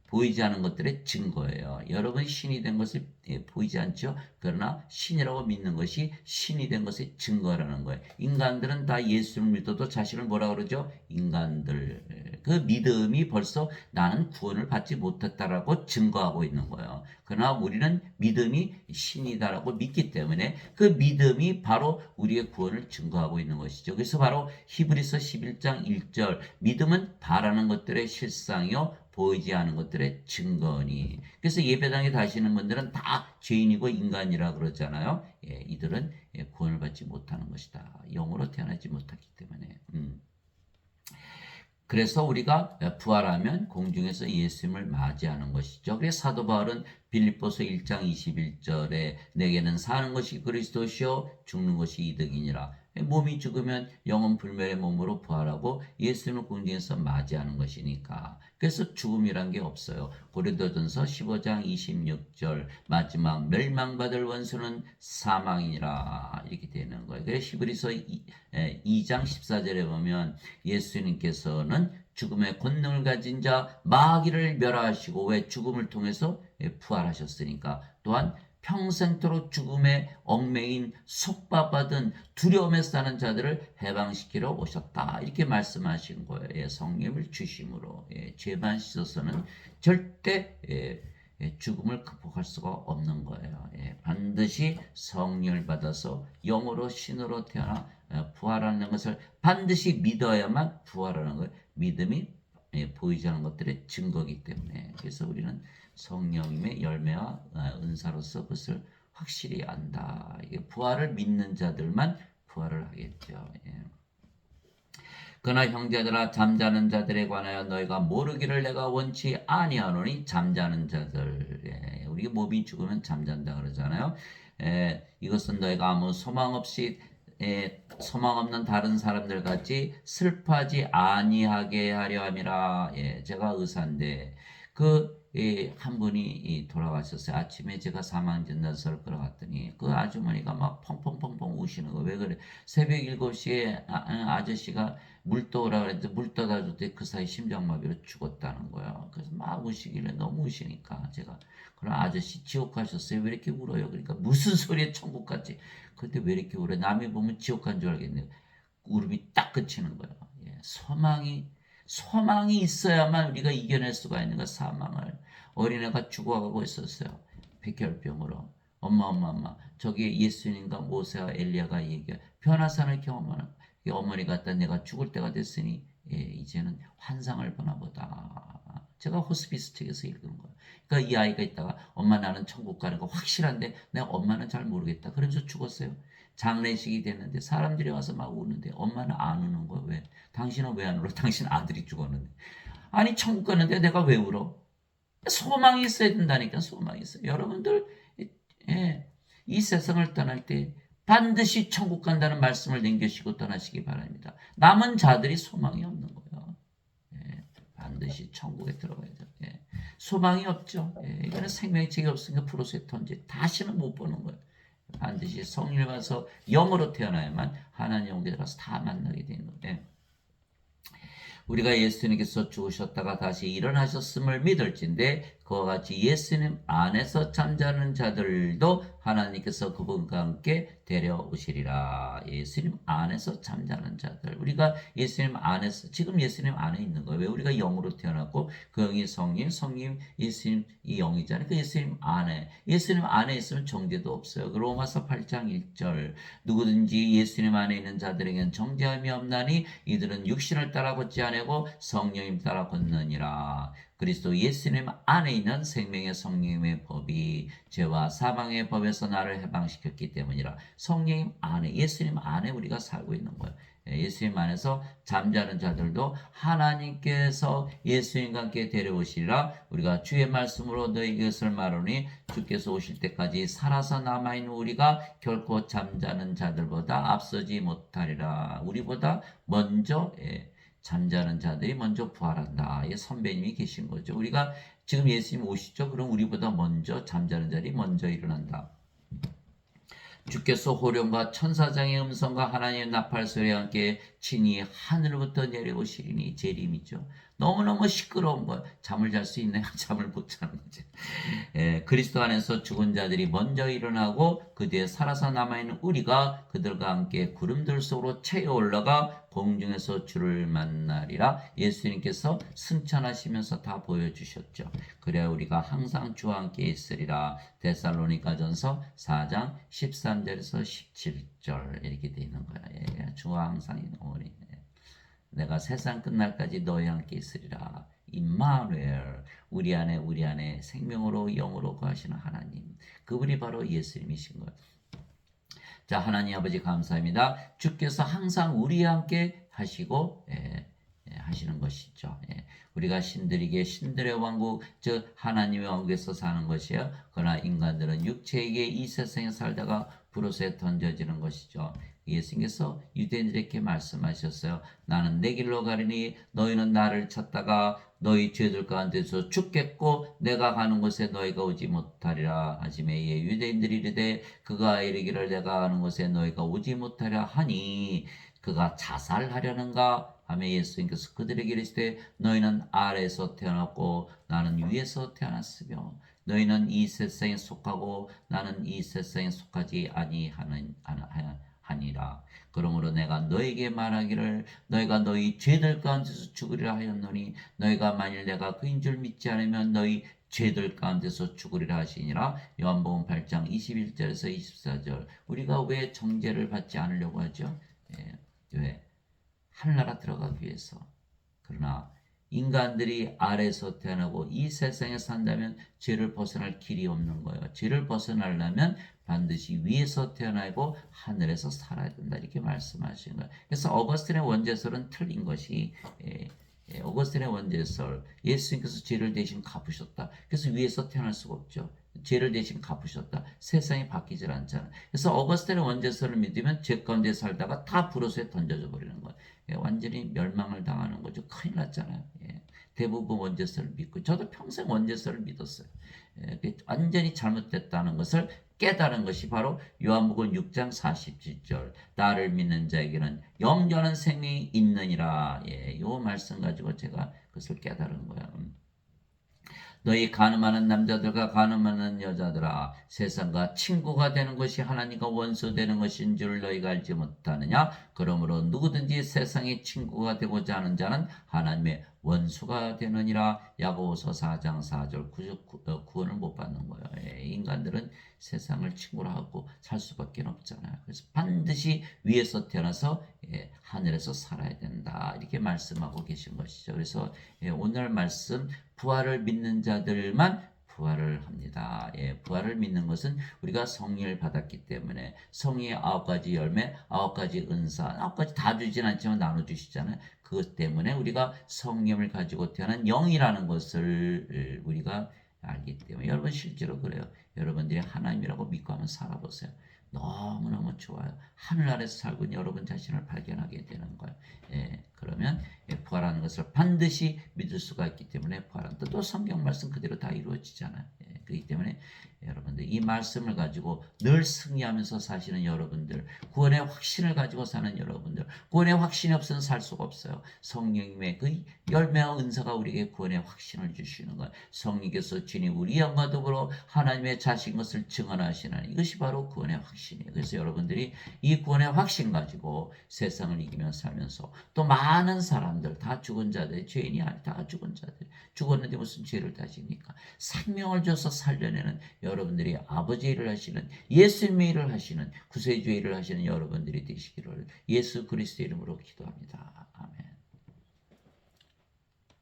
보이지 않은 것들의 증거예요. 여러분이 신이 된 것을 보이지 않죠? 그러나 신이라고 믿는 것이 신이 된 것의 증거라는 거예요. 인간들은 다 예수를 믿어도 자신을 뭐라 그러죠? 인간들. 그 믿음이 벌써 나는 구원을 받지 못했다라고 증거하고 있는 거예요. 그러나 우리는 믿음이 신이다라고 믿기 때문에 그 믿음이 바로 우리의 구원을 증거하고 있는 것이죠. 그래서 바로 히브리서 11장 1절 믿음은 바라는 것들의 실상이요 보이지 않은 것들의 증거니. 그래서 예배당에 다시는 분들은 다 죄인이고 인간이라 그러잖아요. 이들은 구원을 받지 못하는 것이다. 영으로 태어나지 못했기 때문에. 그래서 우리가 부활하면 공중에서 예수님을 맞이하는 것이죠. 그래서 사도 바울은 빌립보서 1장 21절에 내게는 사는 것이 그리스도시요 죽는 것이 이득이니라. 몸이 죽으면 영혼 불멸의 몸으로 부활하고 예수님을 궁중에서 맞이하는 것이니까. 그래서 죽음이란 게 없어요. 고린도전서 15장 26절 마지막 멸망받을 원수는 사망이니라 이렇게 되는 거예요. 그래서 히브리서 2장 14절에 보면 예수님께서는 죽음의 권능을 가진 자 마귀를 멸하시고 왜 죽음을 통해서 부활하셨으니까 또한 평생토록 죽음의 얽매인 속박받은 두려움에 사는 자들을 해방시키러 오셨다. 이렇게 말씀하신 거예요. 예, 성령을 주심으로 죄만 씻어서는 절대 죽음을 극복할 수가 없는 거예요. 반드시 성령을 받아서 영으로 신으로 태어나 부활하는 것을 반드시 믿어야만 부활하는 거예요. 믿음이 보이지 않는 것들의 증거이기 때문에 그래서 우리는 성령님의 열매와 은사로서 그것을 확실히 안다. 이게 부활을 믿는 자들만 부활을 하겠죠. 그러나 형제들아 잠자는 자들에 관하여 너희가 모르기를 내가 원치 아니하노니 잠자는 자들 우리 몸이 죽으면 잠잔다 그러잖아요. 이것은 너희가 아무 소망 없이 소망 없는 다른 사람들 같이 슬퍼하지 아니하게 하려 함이라. 제가 의사인데 한 분이 돌아가셨어요. 아침에 제가 사망진단서를 끌어갔더니 그 아주머니가 막 펑펑펑펑 우시는 거. 왜 그래? 새벽 7시에 아저씨가 물 떠오라 그랬는데 물 떠다 줬더니 그 사이 심장마비로 죽었다는 거야. 그래서 막 우시길래 너무 우시니까 제가 그럼 아저씨 지옥 가셨어요? 왜 이렇게 울어요? 그러니까 무슨 소리에 천국 갔지? 근데 왜 이렇게 울어? 남이 보면 지옥 간 줄 알겠네. 울음이 딱 그치는 거야. 소망이 있어야만 우리가 이겨낼 수가 있는 거야. 사망을. 어린애가 죽어가고 있었어요. 백혈병으로. 엄마. 저기 예수님과 모세와 엘리야가 얘기해. 변화산을 경험하는 어머니 같다. 내가 죽을 때가 됐으니 이제는 환상을 보나 보다. 제가 호스피스 책에서 읽은 거예요. 그러니까 이 아이가 있다가 엄마 나는 천국 가는 거 확실한데 내가 엄마는 잘 모르겠다. 그러면서 죽었어요. 장례식이 됐는데 사람들이 와서 막 우는데 엄마는 안 우는 거야. 왜? 당신은 왜 안 울어? 당신 아들이 죽었는데. 아니 천국 가는데 내가 왜 울어? 소망이 있어야 된다니까. 소망이 있어요. 여러분들 이 세상을 떠날 때 반드시 천국 간다는 말씀을 남기시고 떠나시기 바랍니다. 남은 자들이 소망이 없는 거예요. 반드시 천국에 들어가야죠. 소망이 없죠. 이거는 생명책이 없으니까 프로세턴지 다시는 못 보는 거예요. 반드시 성령을 받아서 영으로 태어나야만 하나님 영에 들어서 다 만나게 되는 거예요. 우리가 예수님께서 죽으셨다가 다시 일어나셨음을 믿을진데 그와 같이 예수님 안에서 잠자는 자들도 하나님께서 그분과 함께 데려오시리라. 예수님 안에서 잠자는 자들. 우리가 예수님 안에서 지금 예수님 안에 있는 거예요. 왜? 우리가 영으로 태어났고 그 영이 성령 예수님 이 영이잖아요. 그 예수님 안에 있으면 정죄도 없어요. 그 로마서 8장 1절 누구든지 예수님 안에 있는 자들에게는 정죄함이 없나니 이들은 육신을 따라 걷지 아니고 성령님 따라 걷느니라. 그리스도 예수님 안에 있는 생명의 성령의 법이 죄와 사망의 법에서 나를 해방시켰기 때문이라. 성령님 안에 예수님 안에 우리가 살고 있는 거예요. 예수님 안에서 잠자는 자들도 하나님께서 예수님과 함께 데려오시리라. 우리가 주의 말씀으로 너희 것을 말하니 주께서 오실 때까지 살아서 남아있는 우리가 결코 잠자는 자들보다 앞서지 못하리라. 우리보다 먼저 잠자는 자들이 먼저 부활한다. 선배님이 계신 거죠. 우리가 지금 예수님 오시죠. 그럼 우리보다 먼저 잠자는 자들이 먼저 일어난다. 주께서 호령과 천사장의 음성과 하나님의 나팔 소리와 함께 친히 하늘부터 내려오시리니 재림이죠. 너무너무 시끄러운 거예요. 잠을 잘 수 있나요? 잠을 못 자는 거죠. 그리스도 안에서 죽은 자들이 먼저 일어나고 그 뒤에 살아서 남아있는 우리가 그들과 함께 구름들 속으로 채어 올라가 공중에서 주를 만나리라. 예수님께서 승천하시면서 다 보여주셨죠. 그래야 우리가 항상 주와 함께 있으리라. 데살로니가전서 4장 13절에서 17절 이렇게 되어 있는 거야. 주와 항상 오니 내가 세상 끝날까지 너희와 함께 있으리라. 임마누엘 우리 안에 생명으로 영으로 거하시는 하나님 그분이 바로 예수님이신 거예요. 자 하나님 아버지 감사합니다. 주께서 항상 우리와 함께 하시고 하시는 것이죠. 우리가 신들에게 신들의 왕국 즉 하나님의 왕국에서 사는 것이에요. 그러나 인간들은 육체에게 이 세상에 살다가 불옷에 던져지는 것이죠. 예수님께서 유대인들에게 말씀하셨어요. 나는 내 길로 가리니 너희는 나를 찾다가 너희 죄들 가운데서 죽겠고 내가 가는 곳에 너희가 오지 못하리라 하시매 예, 유대인들이 이르되 그가 이르기를 내가 가는 곳에 너희가 오지 못하리라 하니 그가 자살하려는가 하며 예수님께서 그들에게 이르시되 너희는 아래에서 태어났고 나는 위에서 태어났으며 너희는 이 세상에 속하고 나는 이 세상에 속하지 아니하니라. 그러므로 내가 너에게 말하기를 너희가 너희 죄들 가운데서 죽으리라 하였노니 너희가 만일 내가 그인 줄 믿지 않으면 너희 죄들 가운데서 죽으리라 하시니라. 요한복음 8장 21절에서 24절. 우리가 왜 정죄를 받지 않으려고 하죠? 왜? 하늘나라 들어가기 위해서. 그러나 인간들이 아래에서 태어나고 이 세상에 산다면 죄를 벗어날 길이 없는 거예요. 죄를 벗어나려면 반드시 위에서 태어나고 하늘에서 살아야 된다 이렇게 말씀하시는 거예요. 그래서 어거스틴의 원죄설은 틀린 것이 어거스틴의 원죄설 예수님께서 죄를 대신 갚으셨다. 그래서 위에서 태어날 수가 없죠. 죄를 대신 갚으셨다. 세상이 바뀌질 않잖아. 그래서 어거스틴의 원죄설을 믿으면 죄 가운데 살다가 다 불호수에 던져져 버리는 거예요. 완전히 멸망을 당하는 거죠. 큰일 났잖아요. 대부분 원죄설을 믿고 저도 평생 원죄설을 믿었어요. 완전히 잘못됐다는 것을 깨달은 것이 바로 요한복음 6장 47절 나를 믿는 자에게는 영원한 생명이 있느니라. 이 말씀 가지고 제가 그것을 깨달은 거야. 너희 간음하는 남자들과 간음하는 여자들아 세상과 친구가 되는 것이 하나님과 원수 되는 것인 줄 너희가 알지 못하느냐. 그러므로 누구든지 세상의 친구가 되고자 하는 자는 하나님의 원수가 되느니라. 야고보서 4장 4절 구원을 못 받는 거예요. 인간들은 세상을 친구로 하고 살 수밖에 없잖아요. 그래서 반드시 위에서 태어나서 하늘에서 살아야 된다 이렇게 말씀하고 계신 것이죠. 그래서 오늘 말씀 부활을 믿는 자들만 부활을 합니다. 부활을 믿는 것은 우리가 성령을 받았기 때문에 성령의 9가지 열매, 9가지 은사, 9가지 다 주진 않지만 나눠주시잖아요. 그것 때문에 우리가 성령을 가지고 태어난 영이라는 것을 우리가 알기 때문에 여러분 실제로 그래요. 여러분들이 하나님이라고 믿고 한번 살아보세요. 너무너무 좋아요. 하늘아래서 살고 있는 여러분 자신을 발견하게 되는 거예요. 그러면 부활하는 것을 반드시 믿을 수가 있기 때문에 부활은 또 성경 말씀 그대로 다 이루어지잖아요. 그렇기 때문에 여러분들 이 말씀을 가지고 늘 승리하면서 사시는 여러분들, 구원의 확신을 가지고 사는 여러분들, 구원의 확신이 없으면 살 수가 없어요. 성령님의 그 열매와 은사가 우리에게 구원의 확신을 주시는 거예요. 성령께서 진히 우리 영과 더불어 하나님의 자신 것을 증언하시는 이것이 바로 구원의 확신이에요. 그래서 여러분들이 이 구원의 확신 가지고 세상을 이기며 살면서 또 많은 사람들 다 죽은 자들, 죄인이 아니 다 죽은 자들, 죽었는데 무슨 죄를 다십니까? 생명을 줘서 살려내는 여러분들이 아버지 일을 하시는 예수님의 일을 하시는 구세주의 일을 하시는 여러분들이 되시기를 예수 그리스도 이름으로 기도합니다. 아멘.